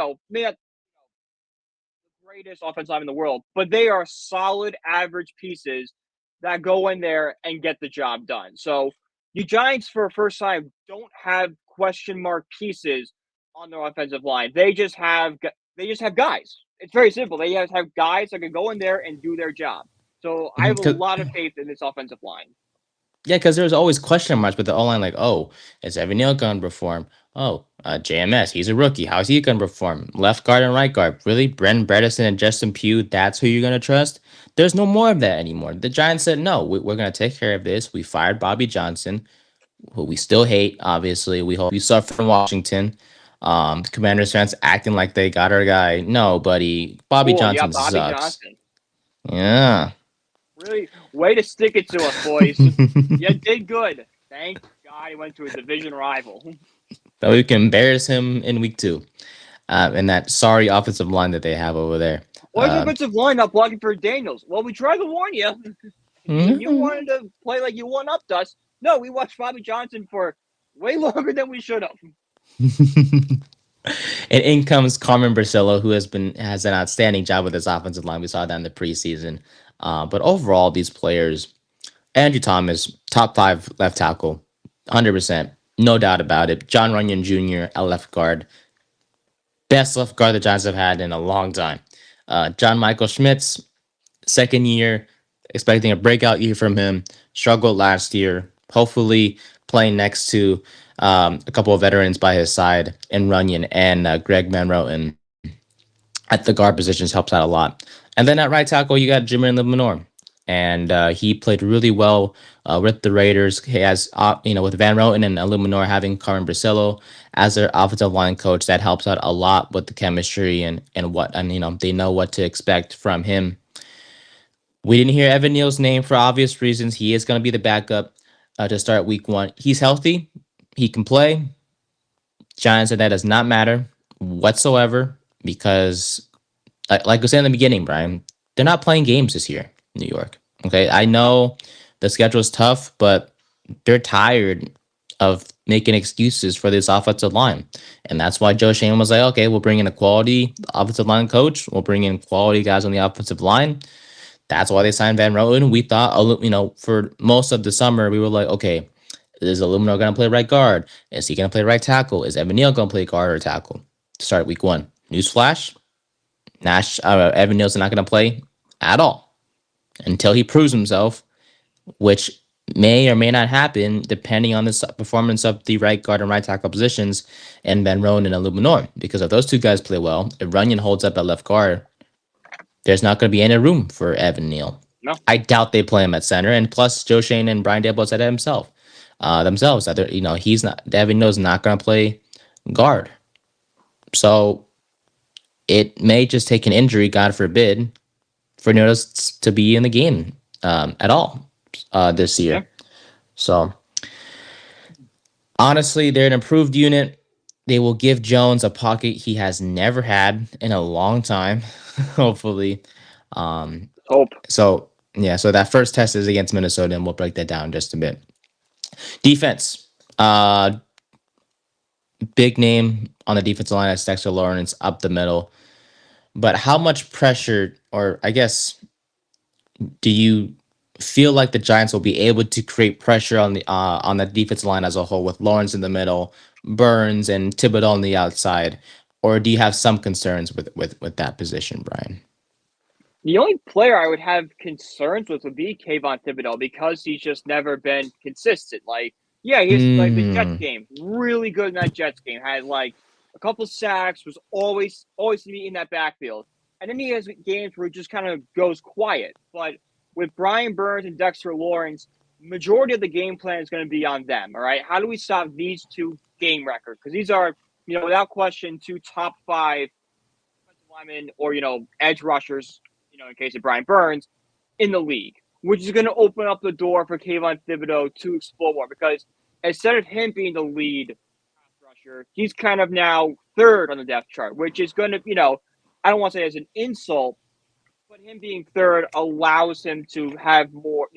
not the greatest offensive line in the world, but they are solid average pieces that go in there and get the job done. So you Giants, for the first time, don't have question mark pieces on their offensive line. They just have guys. It's very simple. They just have guys that can go in there and do their job. So I have a lot of faith in this offensive line. Yeah, because there's always question marks with the O line, like, oh, is Evan Neal going to perform? Oh, JMS, he's a rookie. How's he going to perform? Left guard and right guard. Really? Brendan Bredesen and Justin Pugh, that's who you're going to trust? There's no more of that anymore. The Giants said, no, we're going to take care of this. We fired Bobby Johnson, who we still hate, obviously. We hope you suffer in Washington. The Commanders fans acting like they got our guy. No, buddy. Bobby Oh yeah, Johnson Bobby sucks. Johnson. Yeah. Really, way to stick it to us, boys. You did good. Thank God he went to a division rival. That we can embarrass him in week two. And that sorry offensive line that they have over there. Why is your offensive line not blocking for Daniels? Well, we tried to warn you. You wanted to play like you one upped us. No, we watched Bobby Johnson for way longer than we should have. And in comes Carmen Barcelo, who has an outstanding job with his offensive line. We saw that in the preseason. But overall, these players, Andrew Thomas, top five left tackle, 100%. No doubt about it. John Runyon Jr. at left guard, best left guard the Giants have had in a long time. John Michael Schmitz, second year, expecting a breakout year from him. Struggled last year. Hopefully, playing next to a couple of veterans by his side, and Runyon and Greg Manroten at the guard positions helps out a lot. And then at right tackle, you got Jimmy and Lemonor, and he played really well with the Raiders. He has, with Van Roten and Illuminor having Carmen Brasillo as their offensive line coach, that helps out a lot with the chemistry and they know what to expect from him. We didn't hear Evan Neal's name for obvious reasons. He is going to be the backup to start week one. He's healthy. He can play. Giants said that does not matter whatsoever because, like I said in the beginning, Brian, they're not playing games this year in New York. Okay. I No, know the schedule is tough, but they're tired of making excuses for this offensive line. And that's why Joe Shane was like, okay, we'll bring in a quality offensive line coach. We'll bring in quality guys on the offensive line. That's why they signed Van Roten. We thought, for most of the summer, we were like, okay, is Illumino going to play right guard? Is he going to play right tackle? Is Evan Neal going to play guard or tackle to start week one? Newsflash: Evan Neal's not going to play at all until he proves himself, which may or may not happen depending on the performance of the right guard and right tackle positions and Van Roten and Illuminor. Because if those two guys play well, if Runyon holds up at left guard, there's not going to be any room for Evan Neal. no. I doubt they play him at center, and plus Joe Shane and Brian Daboll said it themselves that he's not Evan Neal's not going to play guard. So it may just take an injury, God forbid, for Neal's to be in the game at all this Yeah. year. So honestly, they're an improved unit. They will give Jones a pocket he has never had in a long time, hopefully. Um, Hope. so yeah, so that first test is against Minnesota, and we'll break that down just a bit. Defense, big name on the defensive line as Dexter Lawrence up the middle. But how much pressure, or I guess, do you feel like the Giants will be able to create pressure on the defensive line as a whole with Lawrence in the middle, Burns and Thibodeau on the outside, or do you have some concerns with that position, Brian? The only player I would have concerns with would be Kayvon Thibodeau because he's just never been consistent. Like, yeah, he's like the Jets Mm, game, really good in that Jets game. Had like a couple sacks, was always to be in that backfield. And then he has games where he just kind of goes quiet. But with Brian Burns and Dexter Lawrence, majority of the game plan is going to be on them. All right, how do we stop these two game records? Because these are, without question, two top five defensive linemen or edge rushers, in case of Brian Burns, in the league, which is going to open up the door for Kayvon Thibodeau to explore more because instead of him being the lead pass rusher, he's kind of now third on the depth chart, which is going to, I don't want to say as an insult, but him being third allows him to have more,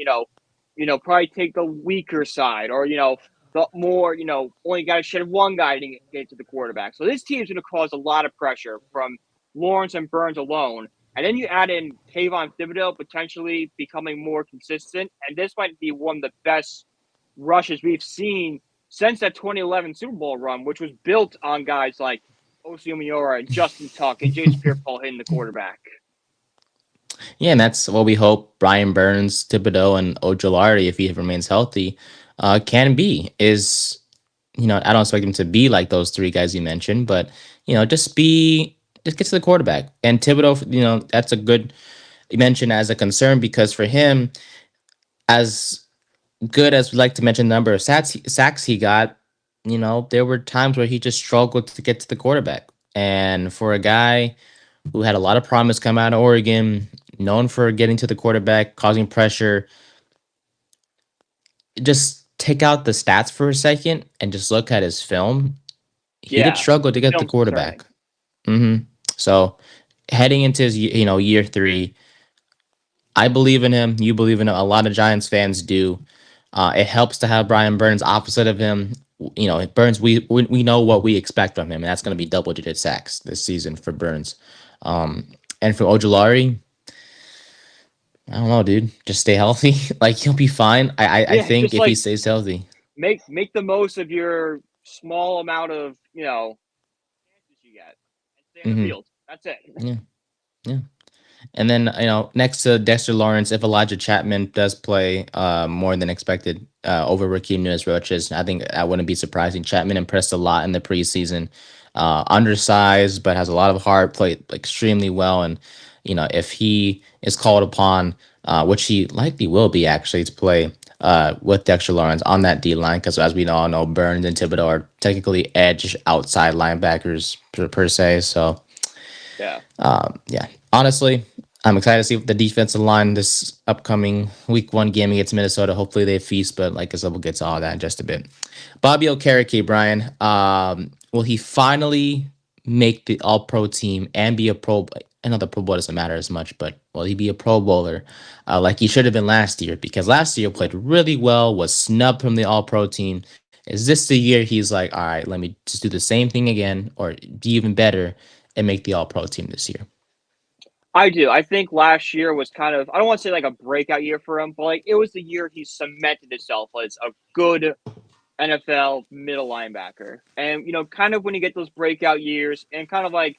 probably take the weaker side or, the more, only got to shed one guy to get to the quarterback. So this team's going to cause a lot of pressure from Lawrence and Burns alone. And then you add in Kayvon Thibodeau potentially becoming more consistent. And this might be one of the best rushes we've seen since that 2011 Super Bowl run, which was built on guys like Osi Umenyiora and Justin Tuck and Jason Pierre-Paul hitting the quarterback. yeah, and that's what we hope Brian Burns, Thibodeau, and Ojolari, if he remains healthy, can be. I don't expect him to be like those three guys you mentioned, but just get to the quarterback. And Thibodeau, that's a good mention as a concern because for him, as good as we like to mention the number of sacks he got, there were times where he just struggled to get to the quarterback. And for a guy who had a lot of promise come out of Oregon, known for getting to the quarterback, causing pressure, just take out the stats for a second and just look at his film. He did Yeah, struggle to the get the film's concerning. quarterback. So heading into his year three, I believe in him. You believe in him. A lot of Giants fans do. It helps to have Brian Burns opposite of him. Burns. We know what we expect from him, and that's going to be double-digit sacks this season for Burns. And for Ojulari, I don't know, dude. Just stay healthy. Like he'll be fine. I Yeah, think just if he like stays healthy. make the most of your small amount of chances you get and stay on the Hmm. field. That's it. Yeah. Yeah. And then next to Dexter Lawrence, if Elijah Chapman does play more than expected over Raheem Nunez-Roches, I think that wouldn't be surprising. Chapman impressed a lot in the preseason, undersized but has a lot of heart, played extremely well, and if he is called upon, which he likely will be actually to play with Dexter Lawrence on that D line, because as we all know, Burns and Thibodeau are technically edge outside linebackers per se, so. Yeah. Yeah, honestly, I'm excited to see the defensive line this upcoming week 1 game against Minnesota. Hopefully they feast, but like I said, we'll get to all that in just a bit. Bobby Okereke, Brian, will he finally make the All Pro team and be a Pro? I know the Pro Bowl doesn't matter as much, but will he be a Pro Bowler like he should have been last year? Because last year played really well, was snubbed from the All Pro team. Is this the year he's like, all right, let me just do the same thing again, or be even better and make the All Pro team this year? I do. I think last year was kind of, I don't want to say like a breakout year for him, but like it was the year he cemented himself as a good NFL middle linebacker. And, kind of when you get those breakout years and kind of like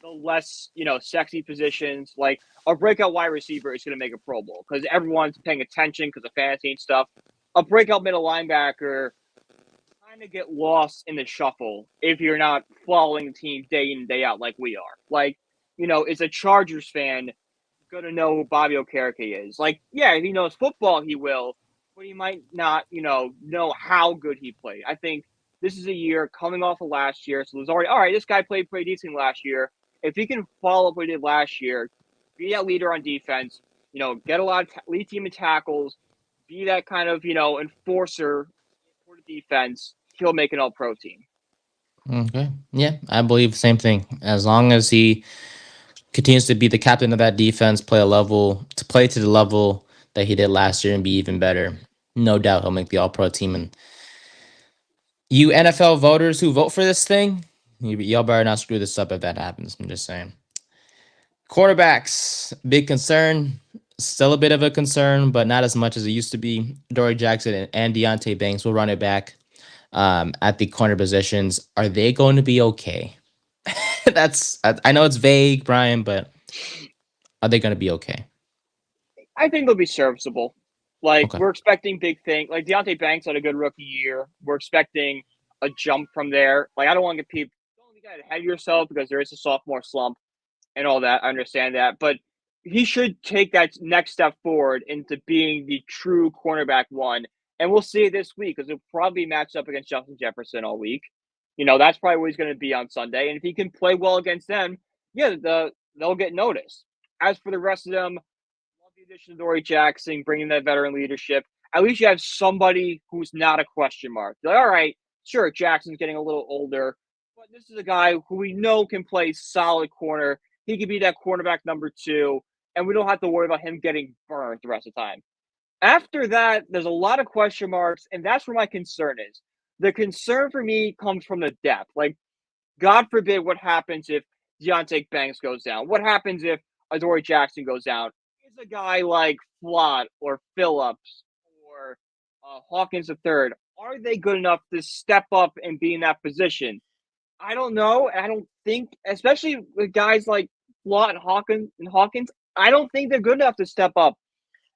the less, sexy positions, like a breakout wide receiver is going to make a Pro Bowl because everyone's paying attention because of fantasy and stuff. A breakout middle linebacker kind of get lost in the shuffle if you're not following the team day in and day out like we are. Like, as a Chargers fan, gonna know who Bobby Okereke is. Like, yeah, if he knows football, he will, but he might not, know how good he played. I think this is a year coming off of last year, so there's already all right. This guy played pretty decent last year. If he can follow up what he did last year, be that leader on defense, get a lot of lead team in tackles, be that kind of enforcer for the defense, he'll make an All Pro team. Okay. Yeah, I believe the same thing. As long as he continues to be the captain of that defense, play to the level that he did last year and be even better, no doubt he'll make the All Pro team. And you NFL voters who vote for this thing, y'all better not screw this up if that happens. I'm just saying. Quarterbacks, big concern. Still a bit of a concern, but not as much as it used to be. Dory Jackson and Deontay Banks will run it back at the corner positions. Are they going to be okay? I know it's vague, Brian, but are they going to be okay? I think they'll be serviceable. Like Okay. we're expecting big things. Like Deontay Banks had a good rookie year. We're expecting a jump from there. Like I don't want to get people don't get ahead of yourself because there is a sophomore slump and all that. I understand that, but he should take that next step forward into being the true cornerback one. And we'll see it this week because it'll probably match up against Justin Jefferson all week. That's probably where he's going to be on Sunday. And if he can play well against them, yeah, they'll get noticed. As for the rest of them, love the addition of Dory Jackson, bringing that veteran leadership. At least you have somebody who's not a question mark. You're like, all right, sure, Jackson's getting a little older, but this is a guy who we know can play solid corner. He could be that cornerback number 2, and we don't have to worry about him getting burned the rest of the time. After that, there's a lot of question marks, and that's where my concern is. The concern for me comes from the depth. Like, God forbid what happens if Deontay Banks goes down. What happens if Adoree Jackson goes down? Is a guy like Flott or Phillips or Hawkins III, are they good enough to step up and be in that position? I don't know. I don't think, especially with guys like Flott and Hawkins, I don't think they're good enough to step up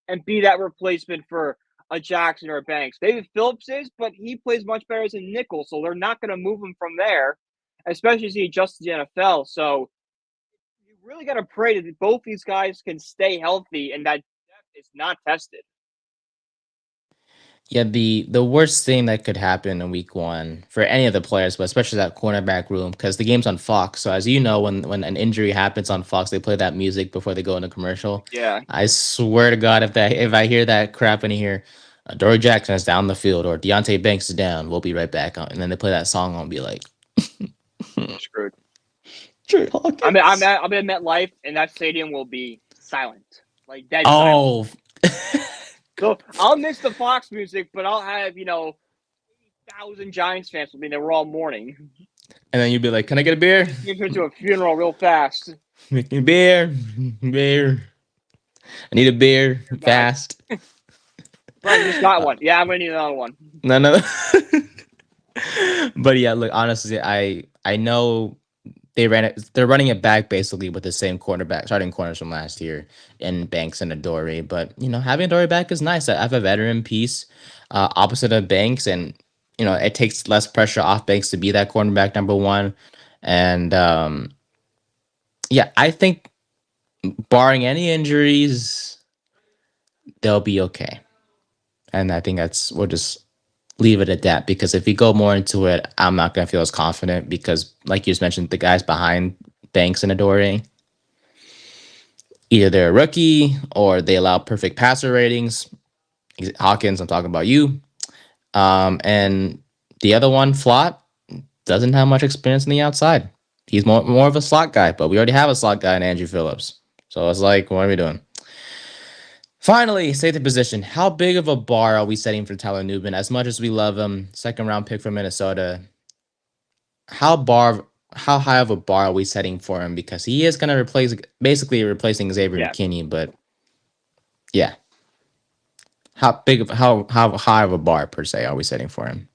and be that replacement for a Jackson or a Banks. David Phillips is, but he plays much better as a nickel, so they're not going to move him from there, especially as he adjusts to the NFL. So you really got to pray that both these guys can stay healthy and that depth is not tested. Yeah, the worst thing that could happen in week 1 for any of the players, but especially that cornerback room, because the game's on Fox. So as you know, when an injury happens on Fox, they play that music before they go into commercial. Yeah, I swear to God, if I hear that crap in here, Dory Jackson is down the field or Deontay Banks is down, we'll be right back on. And then they play that song, I'll be like, you're screwed. Trey Hawkins. I'm at MetLife, and that stadium will be silent, like dead silent. Oh, So I'll miss the Fox music, but I'll have 80,000 Giants fans will be there all morning. and then you'd be like, "Can I get a beer? This turns into a funeral real fast. Make me a beer, beer." I need a beer Beer guy. fast. Right, you just got Uh, one. Yeah, I'm gonna need another one. no, no. But yeah, look, honestly, I know they're running it back basically with the same cornerback starting corners from last year in Banks and Adoree. But having Adoree back is nice. I have a veteran piece opposite of Banks, and it takes less pressure off Banks to be that cornerback number one. And yeah, I think barring any injuries, they'll be okay. And I think we'll just leave it at that, because if we go more into it, I'm not gonna feel as confident because, like you just mentioned, the guys behind Banks and Adoree, either they're a rookie or they allow perfect passer ratings. Hawkins, I'm talking about you. And the other one, Flott, doesn't have much experience on the outside. He's more of a slot guy, but we already have a slot guy in Andrew Phillips. So it's like, what are we doing? Finally, safety position. How big of a bar are we setting for Tyler Newman? As much as we love him, second round pick from Minnesota, how bar how high of a bar are we setting for him? Because he is going to basically replacing Xavier Yeah. McKinney. But yeah, how high of a bar per se are we setting for him?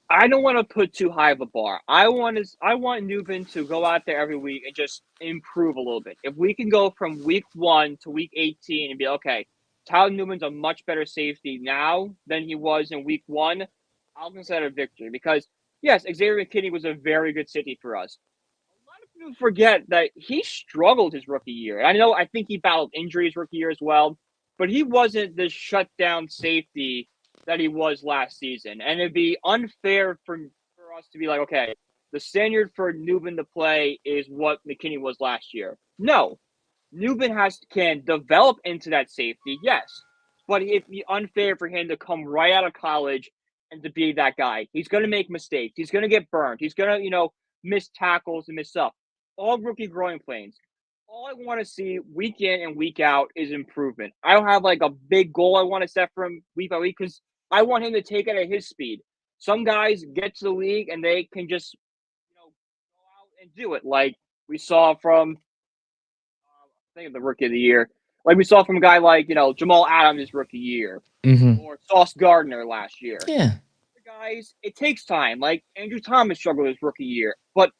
I don't want to put too high of a bar. I want Newbin to go out there every week and just improve a little bit. If we can go from week 1 to week 18 and be okay, Tyler Newman's a much better safety now than he was in week 1, I'll consider a victory because yes, Xavier McKinney was a very good safety for us. A lot of people forget that he struggled his rookie year. I think he battled injuries rookie year as well, but he wasn't the shutdown safety that he was last season. And it'd be unfair for us to be like, okay, the standard for Newbin to play is what McKinney was last year. No, Newbin can develop into that safety, yes, but it'd be unfair for him to come right out of college and to be that guy. He's going to make mistakes. He's going to get burned. He's going to miss tackles and miss stuff. All rookie growing pains. All I want to see week in and week out is improvement. I don't have like a big goal I want to set for him week by week because I want him to take it at his speed. Some guys get to the league and they can just go out and do it, like we saw from I think of the rookie of the year, like we saw from a guy like Jamal Adams his rookie year Mm-hmm. or Sauce Gardner last year. Yeah. Guys, it takes time. Like Andrew Thomas struggled his rookie year, but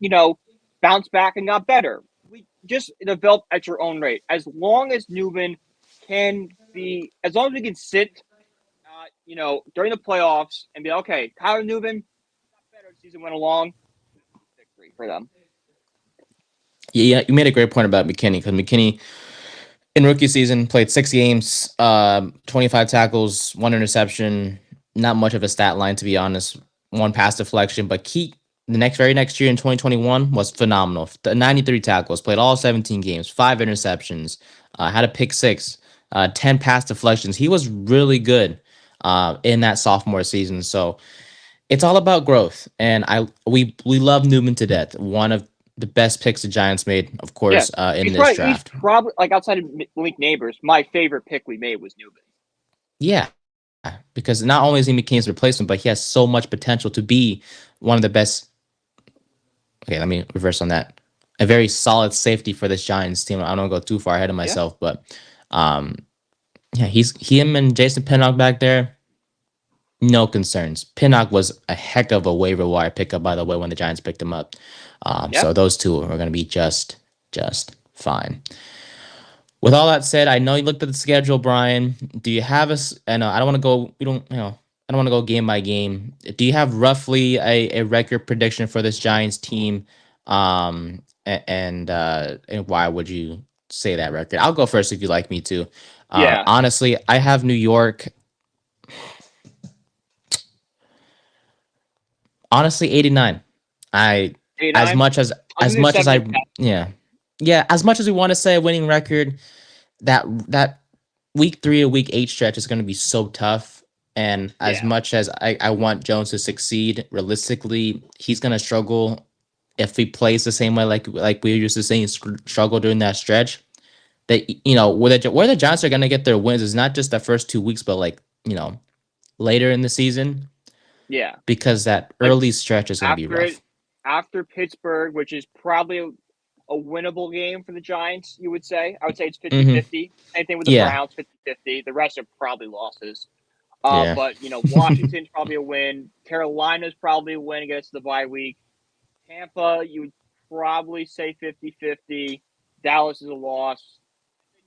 bounced back and got better. We just develop at your own rate. As long as Newman as long as we can sit, during the playoffs and be okay. Tyler Newman got better as the season went along. Victory for them. Yeah, you made a great point about McKinney, because McKinney in rookie season played 6 games, 25 tackles, one interception. Not much of a stat line, to be honest. One pass deflection, but the very next year in 2021 was phenomenal. The 93 tackles, played all 17 games, five interceptions, had a pick six, 10 pass deflections. He was really good in that sophomore season. So it's all about growth, and we love Newman to death. One of the best picks the Giants made, of Yeah, course, in this he's draft. probably like outside of Malik Neighbors, my favorite pick we made was Newman. Yeah, because not only is he McKinney's replacement, but he has so much potential to be one of the best. Okay, let me reverse on that. A very solid safety for this Giants team. I don't go too far ahead of Yeah, myself, but um, yeah, he's him and Jason Pinnock back there. No concerns. Pinnock was a heck of a waiver wire pickup, by the way, when the Giants picked him up. yeah, So those two are going to be just fine. With all that said, I know you looked at the schedule, Brian. Do you have us? And I don't want to go. We don't. I don't want to go game by game. Do you have roughly a record prediction for this Giants team? And why would you say that record? I'll go first if you like me to. yeah. Honestly, I have New York. Honestly, 89. I as 89. much as I'll as give you much as 70 I or 10. yeah, as much as we want to say a winning record, that week 3 or week 8 stretch is going to be so tough. And as Yeah, much as I want Jones to succeed, realistically, he's going to struggle if he plays the same way like we were used to saying struggle during that stretch. That where the Giants are going to get their wins is not just the first 2 weeks, but like later in the season, yeah. because that Like early stretch is going to be after it, rough. after Pittsburgh, which is probably a winnable game for the Giants, you would say. I would say it's Hmm. 50-50. Same thing with the Yeah. Browns, 50-50. The rest are probably losses. Yeah. But, Washington's probably a win. Carolina's probably a win against the bye week. Tampa, you would probably say 50-50. Dallas is a loss.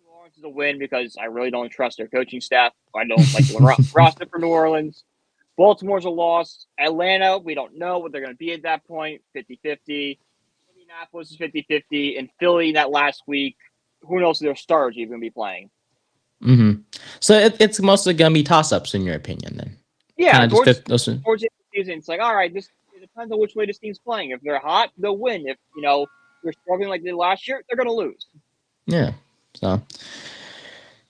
New Orleans is a win because I really don't trust their coaching staff. I don't like the roster for New Orleans. Baltimore's a loss. Atlanta, we don't know what they're going to be at that point. 50-50. Indianapolis is 50-50. And Philly, that last week, who knows if their stars even going to be playing. Hmm. So it's mostly gonna be toss ups in your opinion, then. Kind Yeah, of just towards fit those. towards the end of the season, it's like, all right, it depends on which way this team's playing. If they're hot, they'll win. If, they're struggling like they did last year, they're going to lose. Yeah. So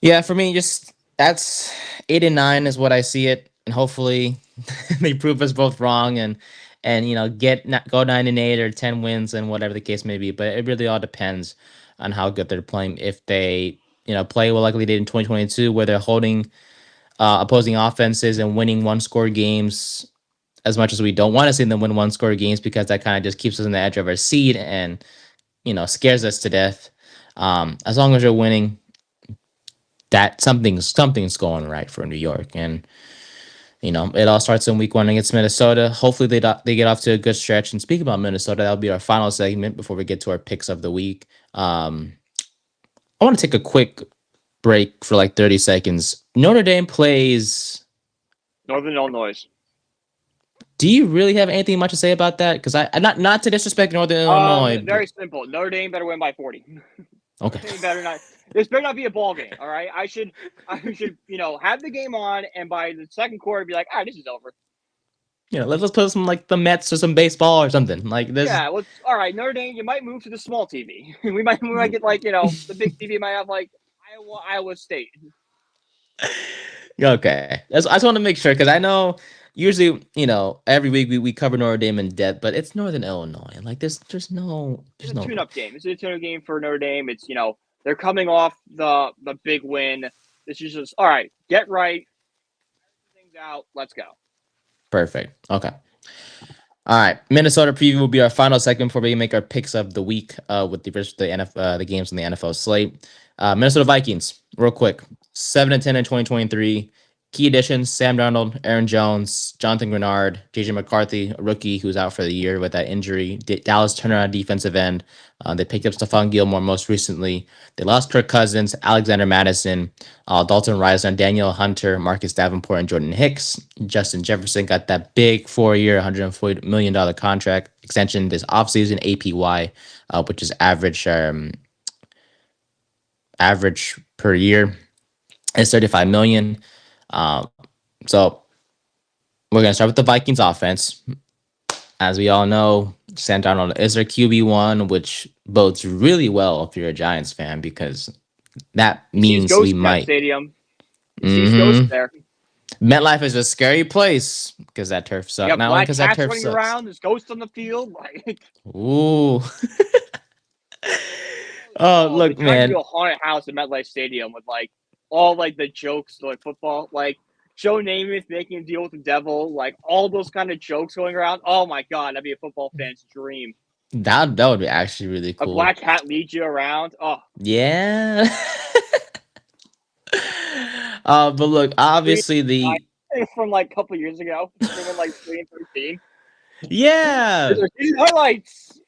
yeah, for me, just that's 8 and 9 is what I see it, and hopefully they prove us both wrong, and go 9 and 8 or 10 wins and whatever the case may be. But it really all depends on how good they're playing. If they play well like they did in 2022, where they're holding opposing offenses and winning one score games, as much as we don't want to see them win one score games because that kind of just keeps us on the edge of our seat and scares us to death. As long as you're winning, that something's going right for New York, and it all starts in week 1 against Minnesota. Hopefully they get off to a good stretch. And speaking about Minnesota, that'll be our final segment before we get to our picks of the week. I want to take a quick break for like 30 seconds. Notre Dame plays. Northern Illinois. Do you really have anything much to say about that? Because I not to disrespect Northern Illinois, but Very simple. Notre Dame better win by 40. okay. Notre Dame better not. This better not be a ball game. All right. I should, have the game on, and by the second quarter, be like, all right, this is over. Let's put some like the Mets or some baseball or something like this. Yeah. Let's. All right, Notre Dame. You might move to the small TV. we might get like the big TV might have like Iowa State. Okay, I just want to make sure because I know usually every week we cover Notre Dame in depth, but it's Northern Illinois. Like It's there's a no room. tune-up game. It's a tune-up game for Notre Dame. It's they're coming off the big win. This is just all right. Get right. Things out. Let's go. Perfect. Okay. All right, Minnesota preview will be our final segment before we make our picks of the week with the rest of the games on the NFL slate. Minnesota Vikings, real quick, 7-10 in 2023. Key additions: Sam Darnold, Aaron Jones, Jonathan Grenard, JJ McCarthy, a rookie who's out for the year with that injury. Dallas turnaround defensive end. They picked up Stephon Gilmore most recently. They lost Kirk Cousins, Alexander Madison, Dalton Risner, Daniel Hunter, Marcus Davenport, and Jordan Hicks. Justin Jefferson got that big 4-year, $140 million contract extension this offseason, APY, which is average per year. It's 35 million. So we're gonna start with the Vikings offense. As we all know, Sam Darnold is their QB1, which bodes really well if you're a Giants fan because that He sees means we ghosts in that might. stadium. He sees ghosts Hmm. there. MetLife is a scary place because that turf You sucks. got Not only black because that cats turf running sucks. around. There's ghosts on the field. Like, Ooh. Oh, they look, tried to do man. a haunted house at MetLife Stadium with like all like the jokes like football, like Joe Namath making a deal with the devil, like all those kind of jokes going around. Oh my god, that'd be a football fan's dream. That would be actually really A cool. black cat leads you around. Oh, Yeah. But look, screaming obviously the from like a couple years ago, screaming like 3 and 13. There's yeah. our season highlights.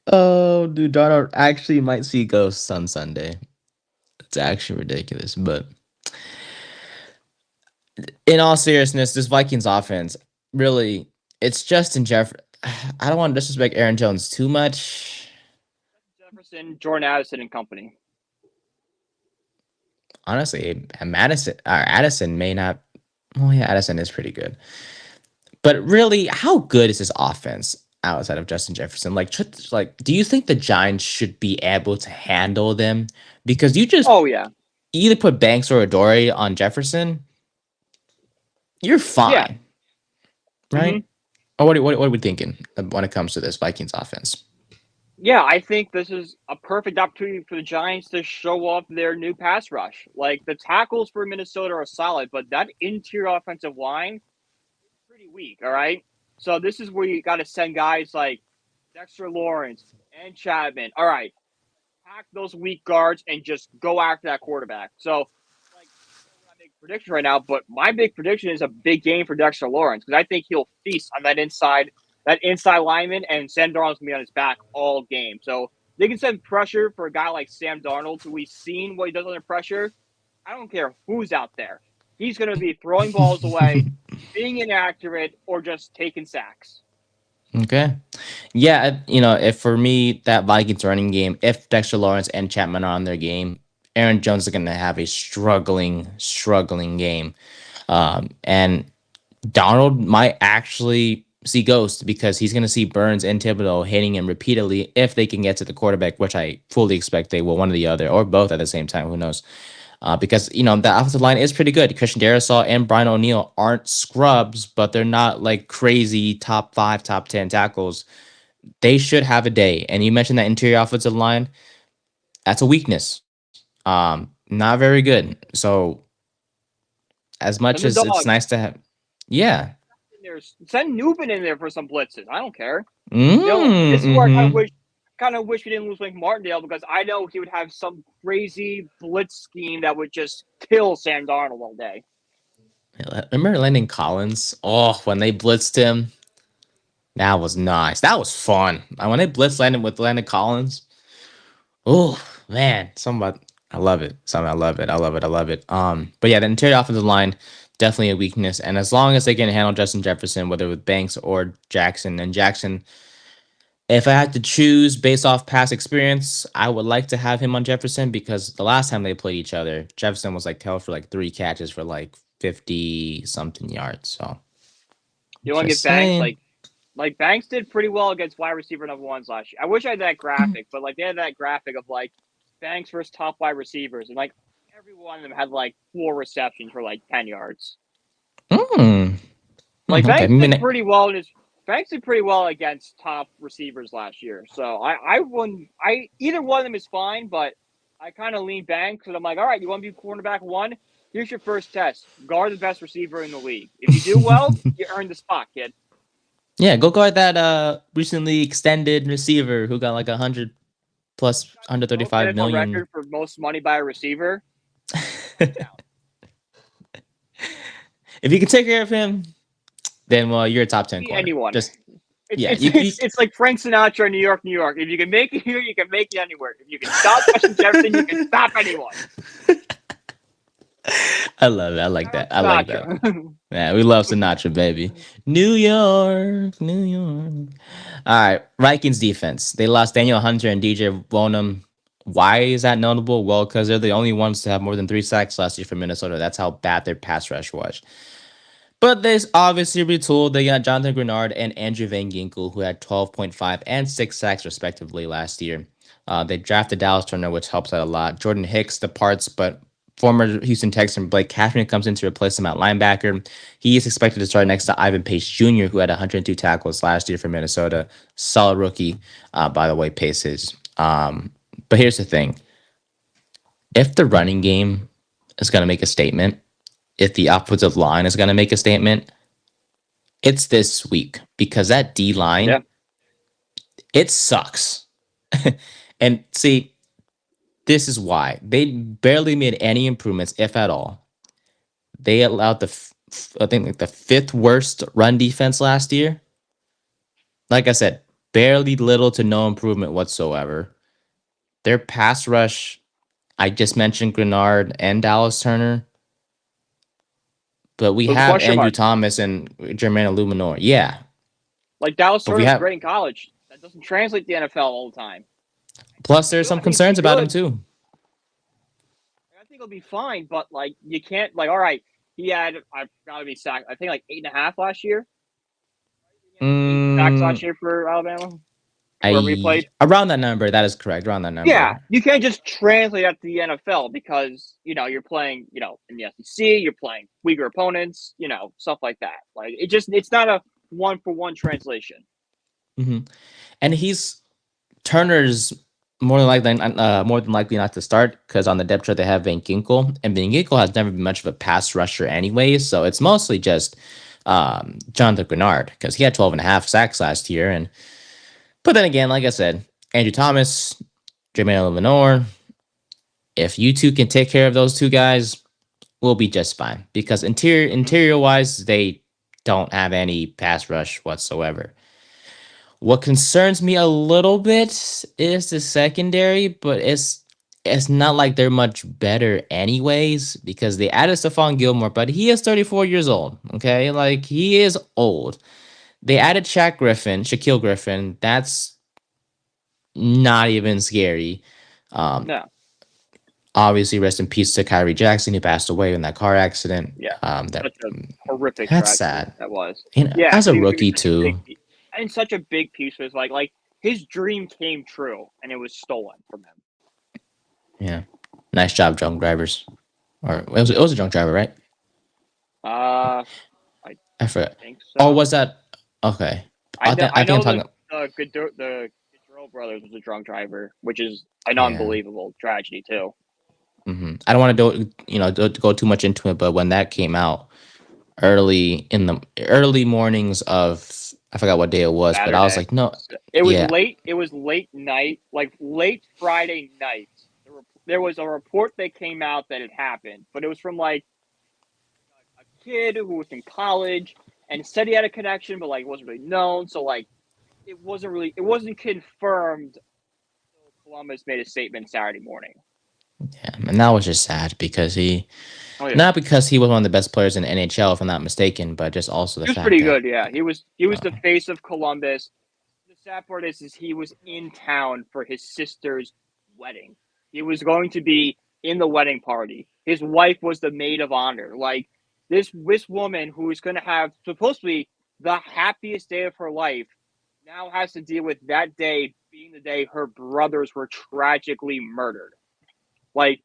Oh, dude, Darnold actually might see ghosts on Sunday. It's actually ridiculous. But in all seriousness, this Vikings offense really, it's Justin Jeff. I don't want to disrespect Aaron Jones too much. Jefferson, Jordan Addison, and company. Honestly, Madison or Addison may not. Well, yeah, Addison is pretty good. But really, how good is this offense outside of Justin Jefferson? Like, do you think the Giants should be able to handle them? Because you just Oh yeah, either put Banks or Adore on Jefferson, you're yeah. fine, hmm right? Or what are we thinking when it comes to this Vikings offense? Yeah, I think this is a perfect opportunity for the Giants to show off their new pass rush. Like the tackles for Minnesota are solid, but that interior offensive line is pretty weak. All right. So this is where you got to send guys like Dexter Lawrence and Chapman. All right, pack those weak guards and just go after that quarterback. So, like, I don't want to make a prediction right now, but my big prediction is a big game for Dexter Lawrence because I think he'll feast on that inside lineman, and Sam Darnold's gonna be on his back all game. So they can send pressure for a guy like Sam Darnold, who we've seen what he does under pressure. I don't care who's out there. He's going to be throwing balls away, being inaccurate, or just taking sacks. Okay. Yeah, if for me that Vikings running game, if Dexter Lawrence and Chapman are on their game, Aaron Jones is going to have a struggling game. And Donald might actually see ghosts because he's going to see Burns and Thibodeau hitting him repeatedly if they can get to the quarterback, which I fully expect they will, one or the other, or both at the same time. Who knows? Because the offensive line is pretty good. Christian Darrisaw and Brian O'Neill aren't scrubs, but they're not like crazy top 5, top 10 tackles. They should have a day. And you mentioned that interior offensive line, that's a weakness. Not very good. So as much Send the as it's dog nice to have, yeah. in there. Send Newman in there for some blitzes. I don't care. This is where I Mm-hmm. kind of wish we didn't lose Wink Martindale because I know he would have some crazy blitz scheme that would just kill Sam Darnold all day. Remember Landon Collins? Oh, when they blitzed him, that was nice. That was fun. And when they blitzed Landon Collins, oh man, somebody, I love it. Something I love it. I love it. I love it. But yeah, the interior offensive line definitely a weakness. And as long as they can handle Justin Jefferson, whether with Banks or Jackson, and Jackson, if I had to choose based off past experience, I would like to have him on Jefferson because the last time they played each other, Jefferson was like held for like 3 catches for like 50 something yards. So You want to just get Banks saying. like Banks did pretty well against wide receiver number ones last year. I wish I had that graphic, but like they had that graphic of like Banks versus top wide receivers, and like every one of them had like 4 receptions for like 10 yards. Mm, Like okay. Banks did pretty well against top receivers last year. So I wouldn't I either one of them is fine, but I kind of lean Banks because I'm like, all right, you want to be cornerback one? Here's your first test. Guard the best receiver in the league. If you do well, you earn the spot, kid. Yeah, go guard that recently extended receiver who got like 100 plus Broke the 135 NFL million. record for most money by a receiver. Watch out. If you can take care of him, then well, you're a top 10 Be corner. anyone. Just It's yeah, it's it's it's like Frank Sinatra in New York, New York. If you can make it here, you can make it anywhere. If you can stop Justin Jefferson, you can stop anyone. I love it. I like Shout out that. I like that. Sinatra. Yeah, we love Sinatra, baby. New York, New York. All right, Vikings defense. They lost Daniel Hunter and DJ Bonham. Why is that notable? Well, because they're the only ones to have more than 3 sacks last year for Minnesota. That's how bad their pass rush was. But there's obviously retooled. They got Jonathan Grenard and Andrew Van Ginkel, who had 12.5 and 6 sacks respectively last year. They drafted Dallas Turner, which helps out a lot. Jordan Hicks departs, but former Houston Texan Blake Cashman comes in to replace him at linebacker. He is expected to start next to Ivan Pace Jr., who had 102 tackles last year for Minnesota. Solid rookie, by the way, Pace is. But here's the thing. If the running game is going to make a statement, if the offensive line is going to make a statement, it's this week because that D line, Yeah. it sucks. And see, this is why they barely made any improvements, if at all. They allowed I think like the fifth worst run defense last year. Like I said, barely little to no improvement whatsoever. Their pass rush, I just mentioned Grenard and Dallas Turner, but we Those are have question Andrew marks. Thomas and Germinaro Luminor. Yeah, Like Dallas but we Turner was have great in college. That doesn't translate to the NFL all the time. plus He's there's good. some I think he'll be concerns about him good. too. I think he'll be fine, but like you can't like all right. He had I've got to be sacked. I think like 8.5 last year. He had like 8 sacks last Mm, year for Alabama, wherever he I played. around that number. That is correct. Around that Yeah, number. you can't just translate that to the NFL because you're playing in the SEC, you're playing weaker opponents, stuff like that. Like it's not a one for one translation. Hmm. And he's Turner's more than likely not to start because on the depth chart they have Van Ginkel, and Van Ginkel has never been much of a pass rusher anyway. So it's mostly just Jonathan Grenard because he had 12 and a half sacks last year. And but then again, like I said, Andrew Thomas, Germinaro, if you two can take care of those two guys, we'll be just fine because Mhm. interior wise, they don't have any pass rush whatsoever. What concerns me a little bit is the secondary, but it's not like they're much better anyways because they added Stephon Gilmore, but he is 34 years old. Okay, like he is old. They added Shaquille Griffin. That's not even scary. Um, No. Obviously, rest in peace to Kyrie Jackson, who passed away in that car accident. Yeah. That Such a horrific that's tragedy sad. that was. And Yeah, as because a he was rookie such a big too. piece. And such a big piece was like his dream came true and it was stolen from him. Yeah, nice job, drunk drivers. Or it was a drunk driver, right? Uh, I I forgot. think Or so. was that okay? I know. I I think I'm know talking. the Gaudreau brothers was a drunk driver, which is an Yeah. unbelievable tragedy too. I don't want to go too much into it, but when that came out early in the early mornings of I forgot what day it was, but I was Saturday. like, no, It was yeah, late. It was late night, like late Friday night. There was a report that came out that it happened, but it was from like a kid who was in college and said he had a connection, but like it wasn't really known. So like it wasn't confirmed until Columbus made a statement Saturday morning. yeah, and that was just sad because Oh yeah, not because he was one of the best players in the NHL, if I'm not mistaken, but just also the he was fact pretty that good. Yeah, he was the uh, face of Columbus. The sad part is he was in town for his sister's wedding. He was going to be in the wedding party. His wife was the maid of honor. Like this woman who is going to have supposed to be the happiest day of her life now has to deal with that day being the day her brothers were tragically murdered. Like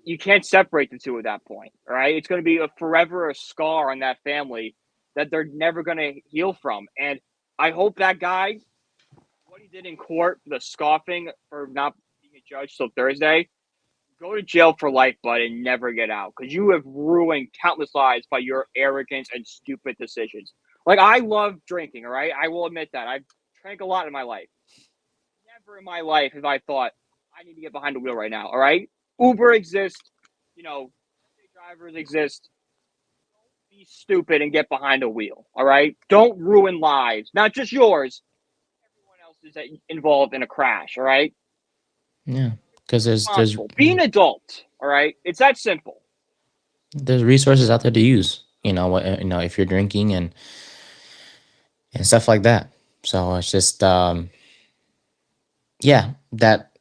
you can't separate the two at that point. All right, it's going to be a forever a scar on that family that they're never going to heal from. And I hope that guy, what he did in court, the scoffing for not being a judge till Thursday, go to jail for life, bud, and never get out because you have ruined countless lives by your arrogance and stupid decisions. Like I love drinking. All right, I will admit that I've drank a lot in my life. Never in my life have I thought I need to get behind the wheel right now. All right, Uber exists. Drivers exist. Be stupid and get behind a wheel. All right, don't ruin lives, not just yours. Everyone else is involved in a crash. All right, yeah, because there's responsible. Be an adult. All right, it's that simple. there's resources out there to use. If you're drinking and stuff like that. So it's just yeah, that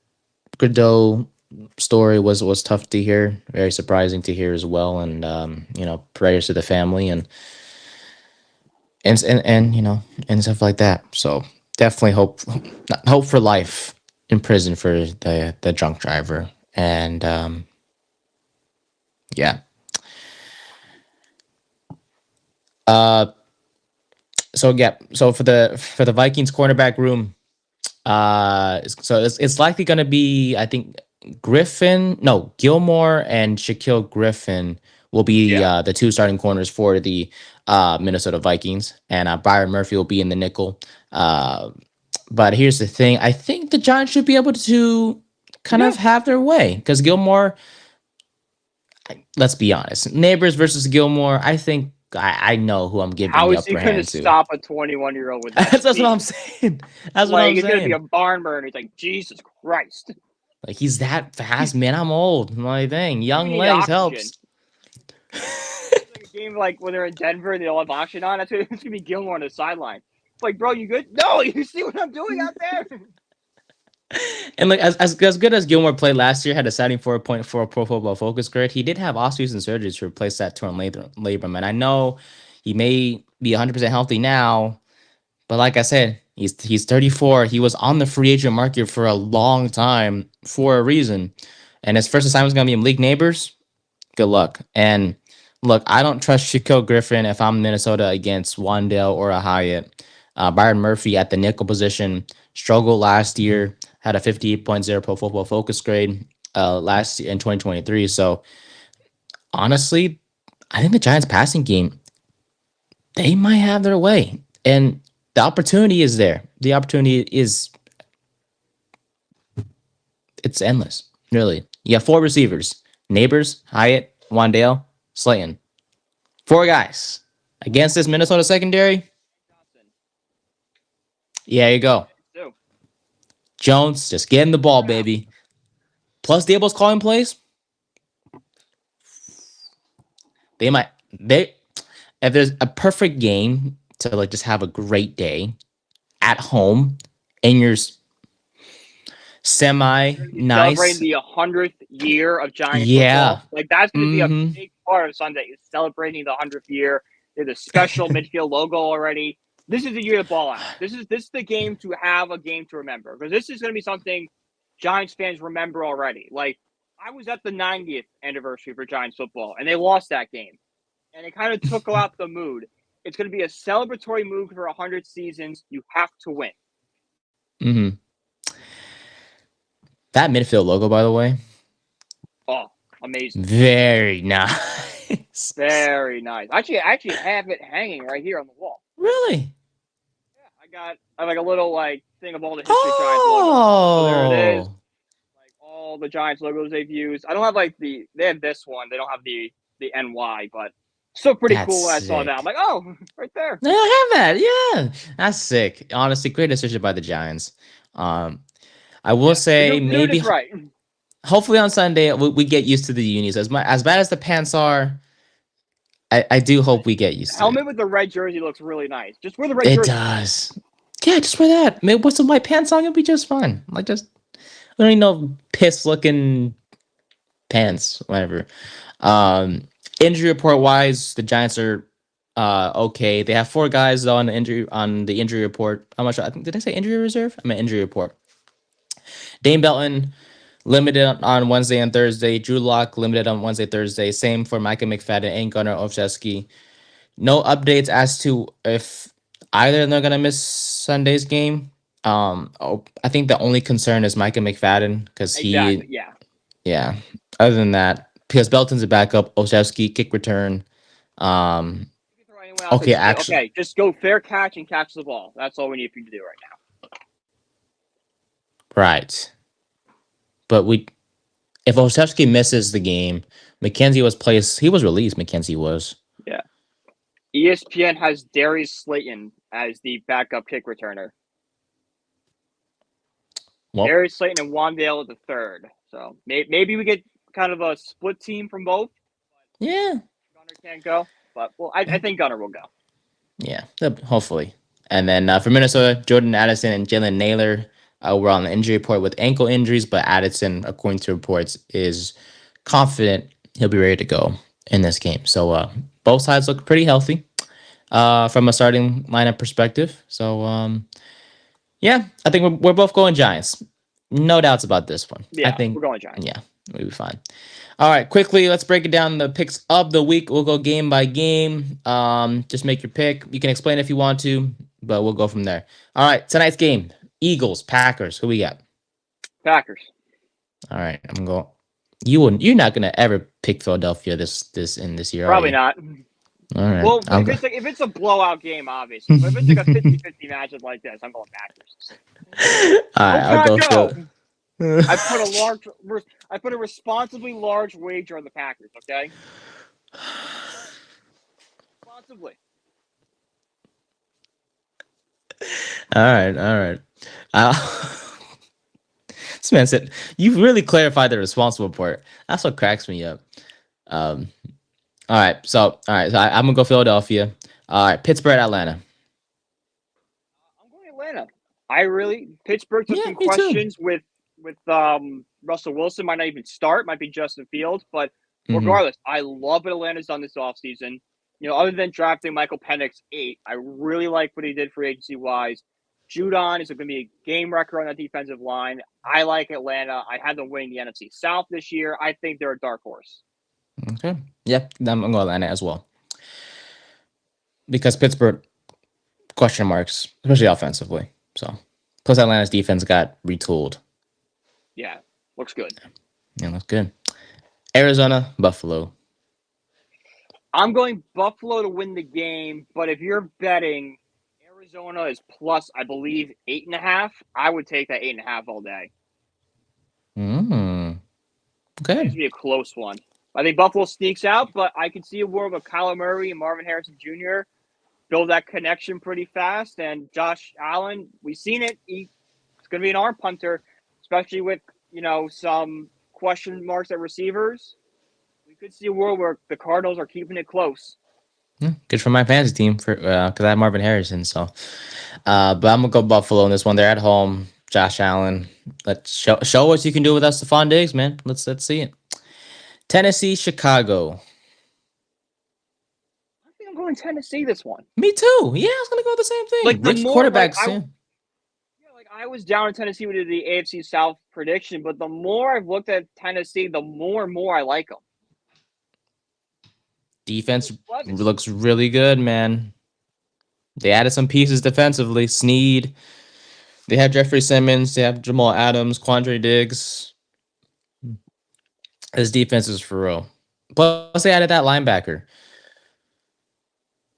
Godot story was tough to hear, very surprising to hear as well, and prayers to the family and and stuff like that. So definitely hope for life in prison for the drunk driver, and yeah. Uh, so for the Vikings cornerback room, so it's likely going to be, I think, Gilmore and Shaquille Griffin will be Yeah, the two starting corners for the Minnesota Vikings, and Byron Murphy will be in the nickel. Uh, but here's the thing: I think the Giants should be able to kind of yeah. have their way because Gilmore. Let's be honest, neighbors versus Gilmore. I think I know who I'm giving How the is he upper going to hand to. stop a 21-year-old with that That's what I'm speed? saying. That's what Like I'm it's going to be a saying. barn burner. It's like Jesus Christ. Like he's that fast, man. I'm old. My thing, He doesn't even young need legs oxygen. helps. It's like a game like when they're in Denver and they all have oxygen on. That's going to be Gilmore on the sideline. Like, bro, you good? No, you see what I'm doing out there? And like as good as Gilmore played last year, had a 74.4 Pro Football Focus grade. He did have off-season surgery to replace that torn labrum. And I know he may be 100% healthy now, but like I said, he's 34. He was on the free agent market for a long time for a reason. And his first assignment is gonna be in league neighbors. Good luck. And look, I don't trust Shaquille Griffin if I'm Minnesota against Wandale or a Hyatt. Byron Murphy at the nickel position struggled last year, had a 58.0 Pro Football Focus grade last year in 2023. So honestly, I think the Giants passing game they might have their way. And the opportunity is there. The opportunity is it's endless, really. You have four receivers: Neighbors, Hyatt, Wandale, Slayton. Four guys against this Minnesota secondary. Johnson, Yeah, you go. too. Jones, just getting the ball, Crap. baby. Plus Dable's calling plays. They might they if there's a perfect game to like just have a great day at home and you're semi They're going to be celebrating nice. the 100th year of Giants Yeah. football. Like, that's going to be a Mm-hmm. big part of Sunday, is celebrating the 100th year. There's a special midfield logo already. This is the year to ball out. This is the game to have a game to remember, because this is going to be something Giants fans remember already. Like, I was at the 90th anniversary for Giants football, and they lost that game, and it kind of took out the mood. It's going to be a celebratory move for 100 seasons. You have to win. Mm-hmm. That midfield logo, by the way, Oh, amazing. very nice. Very nice. I actually have it hanging right here on the wall. Really? Yeah, I have like a little like thing of all the history of Giants logos. So there it is. Oh, Like all the Giants logos they've used. I don't have like they have this one. They don't have the NY, but still pretty that's cool when I saw that. I'm sick. like, oh, right there. No, I have that. Yeah, that's sick. Honestly, great decision by the Giants. Um, I will Yeah, say they're doing maybe this right. hopefully on Sunday we get used to the unis as bad as the pants are. I do hope we get The used to it. helmet with the red jersey looks really nice. Just wear the red It jersey. does. Yeah, just wear that. Maybe put some white pants on. It'll be just fine. Like just I don't need no piss looking pants. Whatever. Um, Injury report wise, the Giants are okay. They have four guys on the injury report. How much? I think did I say injury reserve? I meant injury report. Dane Belton limited on Wednesday and Thursday. Drew Lock limited on Wednesday, Thursday. Same for Micah McFadden and Gunnar Olszewski. No updates as to if either of them are gonna miss Sunday's game. I think the only concern is Micah McFadden because Exactly. he, Yeah. yeah. Other than that, because Belton's a backup, Olszewski kick return. Um, You can throw anyone else. okay, It's actually, okay. Just go fair catch and catch the ball. That's all we need for you to do right right. But we, if Olszewski misses the game, McKenzie was placed. He was released. McKenzie was. now. Yeah. ESPN has Darius Slayton as the backup kick returner. Well, Darius Slayton and Wandale at the third. So maybe we get kind of a split team from both. yeah, Gunner can't go, but well, I think Gunner will go. yeah. Hopefully. And then for Minnesota, Jordan Addison and Jalen Naylor were on the injury report with ankle injuries, but Addison, according to reports, is confident he'll be ready to go in this game. So both sides look pretty healthy from a starting lineup perspective. So yeah, I think we're both going Giants. No doubts about this one. I Yeah, we're think, going Giants. yeah, we'll be fine. All right, quickly, let's break it down the picks of the week. We'll go game by game. Just make your pick. You can explain if you want to, but we'll go from there. All right, tonight's game: Eagles, Packers. Who we got? Packers. All right, I'm going. You wouldn't. You're not gonna ever pick Philadelphia this year, are Probably you? not. All right, Well, I'll go. if it's a blowout game, obviously, but if it's like a 50-50 matchup like this, I'm going Packers. All Go right, I'll Pack go go! Phil. I put a responsibly large wager on the Packers. Okay, responsibly. All right, all right. Uh, this man said you really clarified the responsible part. That's what cracks me up. Um, all right, so I'm gonna go Philadelphia. All right, Pittsburgh, Atlanta. I'm going Atlanta. I really Pittsburgh took Yeah, some me too. questions with Russell Wilson. Might not even start. Might be Justin Fields. But Hmm. regardless, I love what Atlanta's done this offseason. You know, other than drafting Michael Penix 8, I really like what he did for agency wise. Judon is going to be a game wrecker on that defensive line. I like Atlanta. I had them winning the NFC South this year. I think they're a dark horse. Okay. Yep, I'm gonna go Atlanta as well because Pittsburgh question marks, especially offensively. So plus Atlanta's defense got retooled. Yeah, looks good. Yeah, that's good. Arizona, Buffalo. I'm going Buffalo to win the game, but if you're betting Arizona is plus, I believe, 8.5, I would take that 8.5 all day. Mm, I think it's good. gonna be a close one. I think Buffalo sneaks out, but I can see a world of Kyler Murray and Marvin Harrison Jr. build that connection pretty fast. And Josh Allen, we've seen it. He's going to be an arm punter, especially with some question marks at receivers. We could see a world where the Cardinals are keeping it close. Yeah, good for my fantasy team for because I have Marvin Harrison. So, but I'm gonna go Buffalo in this one. They're at home. Josh Allen. Let's show us you can do with us, Stephon Diggs, man. Let's see it. Tennessee, Chicago. I think I'm going Tennessee this one. Me too. Yeah, I was gonna go with the same Like thing. the Rookie more quarterbacks. Yeah. I was down in Tennessee with the AFC South prediction, but the more I've looked at Tennessee, the more and more I like them. Defense Levis. looks really good, man. They added some pieces defensively. Sneed. They have Jeffrey Simmons. They have Jamal Adams, Quandre Diggs. This defense is for real. Plus, they added that linebacker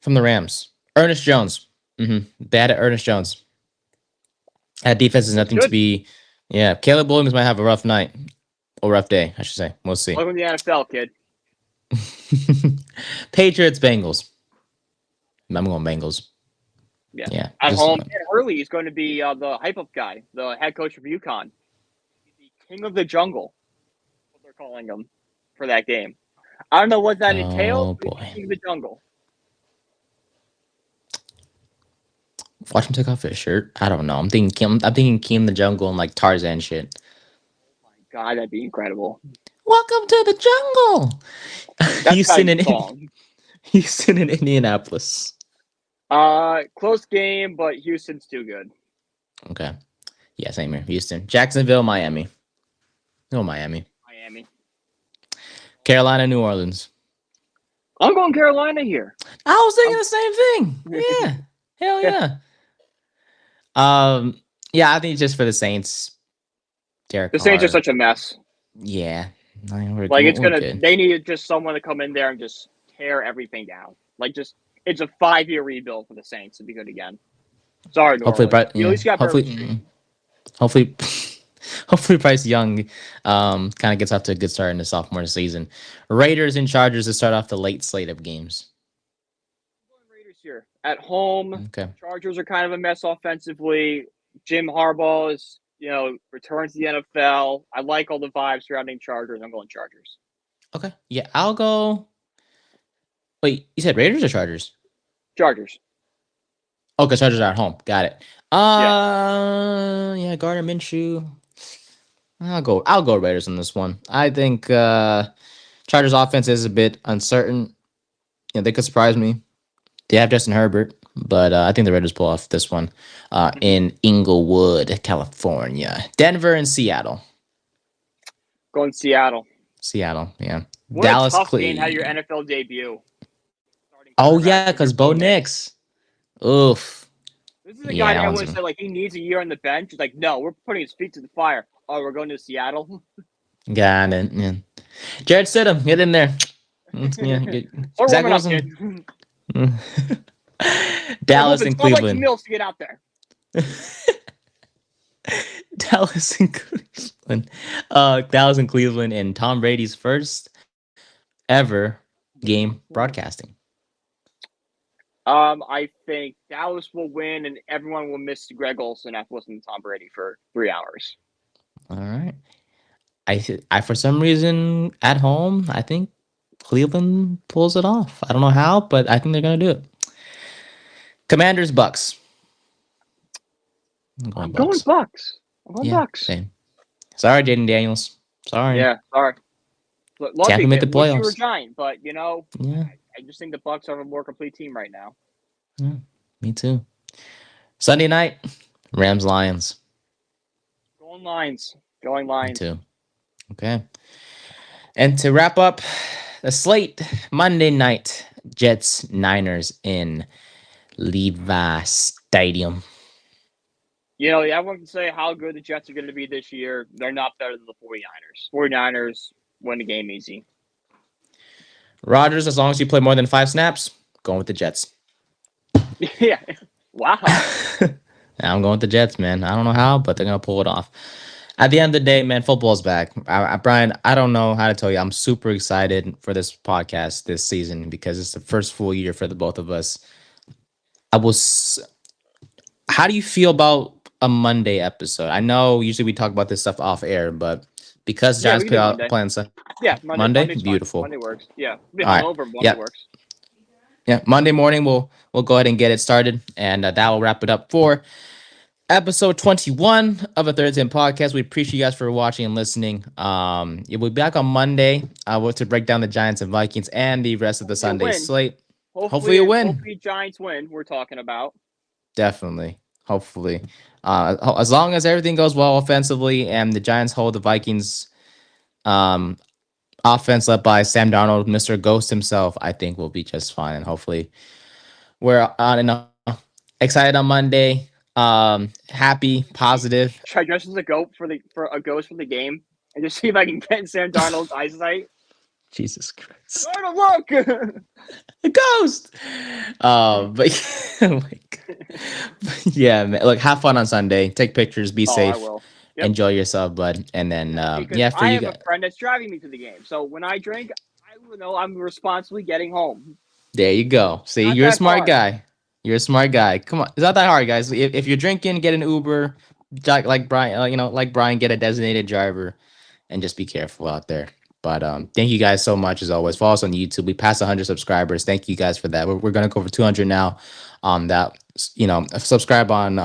from the Rams, Ernest Jones. They added Ernest Jones. That defense is It's nothing to good. be. Yeah, Caleb Williams might have a rough night or rough day, I should say. We'll see. Welcome to the NFL, kid. Patriots, Bengals. I'm going Bengals. Yeah. Yeah, At just home, Dan Hurley is going to be the hype up guy, the head coach of UConn. He's the king of the jungle, what they're calling him for that game. I don't know what that entails, oh but he's the boy. king of the jungle. Watch him take off his shirt. I don't know. I'm thinking Kim the Jungle and like Tarzan shit. Oh my God, that'd be incredible. Welcome to the jungle. That's gotta Houston be and the song. Houston and Indianapolis. Close game, but Houston's too good. Okay. Yeah, same here. Houston, Jacksonville, Miami. No, Miami. Miami. Carolina, New Orleans. I'm going Carolina here. I was thinking I'm, the same thing. Yeah. Hell yeah. Um. Yeah, I think just for the Saints, Derek the Saints are Carr. such a mess. Yeah. I mean, Like it's we're gonna, good. they need just someone to come in there and just tear everything down. Like just, it's a 5-year rebuild for the Saints to be good again. Sorry, New Hopefully, Orleans. You at yeah. least got Bourbon Street. Hopefully, hopefully, Bryce Young, kind of gets off to a good start in the sophomore season. Raiders and Chargers to start off the late slate of games. Raiders here at home. Okay. Chargers are kind of a mess offensively. Jim Harbaugh is, returns to the NFL. I like all the vibes surrounding Chargers. I'm going Chargers. Okay. Yeah, I'll go. Wait, you said Raiders or Chargers? Chargers. Okay, Chargers are at home. Got it. Yeah. Yeah, Gardner Minshew. I'll go Raiders on this one. I think Chargers offense is a bit uncertain. Yeah, they could surprise me. They have Justin Herbert, but I think the Raiders pull off this one in Inglewood, California. Denver and Seattle. Going Seattle. Seattle, yeah. What a Dallas, tough game. How your Clay. NFL debut. Starting Oh quarterback yeah, with your because Bo Bo Nix. Nix. Oof. This is a guy Yeah, that that one's everyone said like he needs a year on the bench. He's like, no, we're putting his feet to the fire. Oh, we're going to Seattle. got it. Yeah. Jared Stidham, get in there. Yeah, Start Zach warming up, Wilson. kid. Start Dallas moving. and Tell Mikey Cleveland. Mills to get out there. Dallas and Cleveland. Dallas and Cleveland and Tom Brady's first ever game broadcasting. I think Dallas will win, and everyone will miss Greg Olson after listening to Tom Brady for 3 hours. All right. I for some reason at home, I think Cleveland pulls it off. I don't know how, but I think they're gonna do it. Commanders, Bucks. I'm going I'm going Bucks. Bucks. I'm going Yeah, Bucks. same. Sorry, Jaden Daniels. Sorry. Yeah, sorry. Love Tampa you, made the kid. Wish you were playoffs. giant, but Yeah, I just think the Bucks are a more complete team right now. yeah, me too. Sunday night, Rams, Lions. Going Lions. Going Me Lions. too. Okay. And to wrap up the slate, Monday night, Jets, Niners in Levi Stadium. Everyone can say how good the Jets are going to be this year. They're not better than the 49ers. 49ers win the game easy. Rodgers, as long as you play more than 5 snaps, going with the Jets. Yeah. Wow. I'm going with the Jets, man. I don't know how, but they're gonna pull it off. At the end of the day, man, football's back. Brian, I don't know how to tell you. I'm super excited for this podcast this season because it's the first full year for the both of us. I was. How do you feel about a Monday episode? I know usually we talk about this stuff off air, but because Yeah, Giants we can do Monday. play on Yeah, Monday, Monday's fine. beautiful. Monday works. Yeah, be All right, hungover. Monday yeah, works. yeah. Monday morning, we'll go ahead and get it started, and that will wrap it up for episode 21 of a Third Tin podcast. We appreciate you guys for watching and listening. Yeah, we'll be back on Monday to break down the Giants and Vikings and the rest of the Hopefully a Sunday win. slate. Hopefully a win. Hopefully Giants win. We're talking about. Definitely. Hopefully. As long as everything goes well offensively and the Giants hold the Vikings um, offense led by Sam Darnold, Mr. Ghost himself, I think we'll be just fine. And hopefully we're on excited on Monday. Happy, positive. Should I dress as a goat for a ghost for the game and just see if I can get in Sam Darnold's eyesight? Jesus Christ. Darnold, look! A ghost. But oh my God. Yeah, man. Look, have fun on Sunday. Take pictures. Be Oh, I safe. will. Yep. Enjoy yourself, bud. And then, Because yeah, for I you have a guys, friend that's driving me to the game. So when I drink, I will know I'm responsibly getting home. there you go. See, Not you're a that smart hard. guy. You're a smart guy. Come on, it's not that hard, guys. If you're drinking, get an Uber, like Brian. Like Brian, get a designated driver, and just be careful out there. But thank you guys so much as always. Follow us on YouTube. We passed 100 subscribers. Thank you guys for that. We're gonna go for 200 now. That subscribe on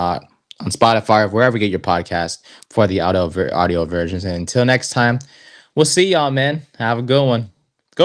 Spotify or wherever you get your podcast for the audio versions. And until next time, we'll see y'all, man. Have a good one.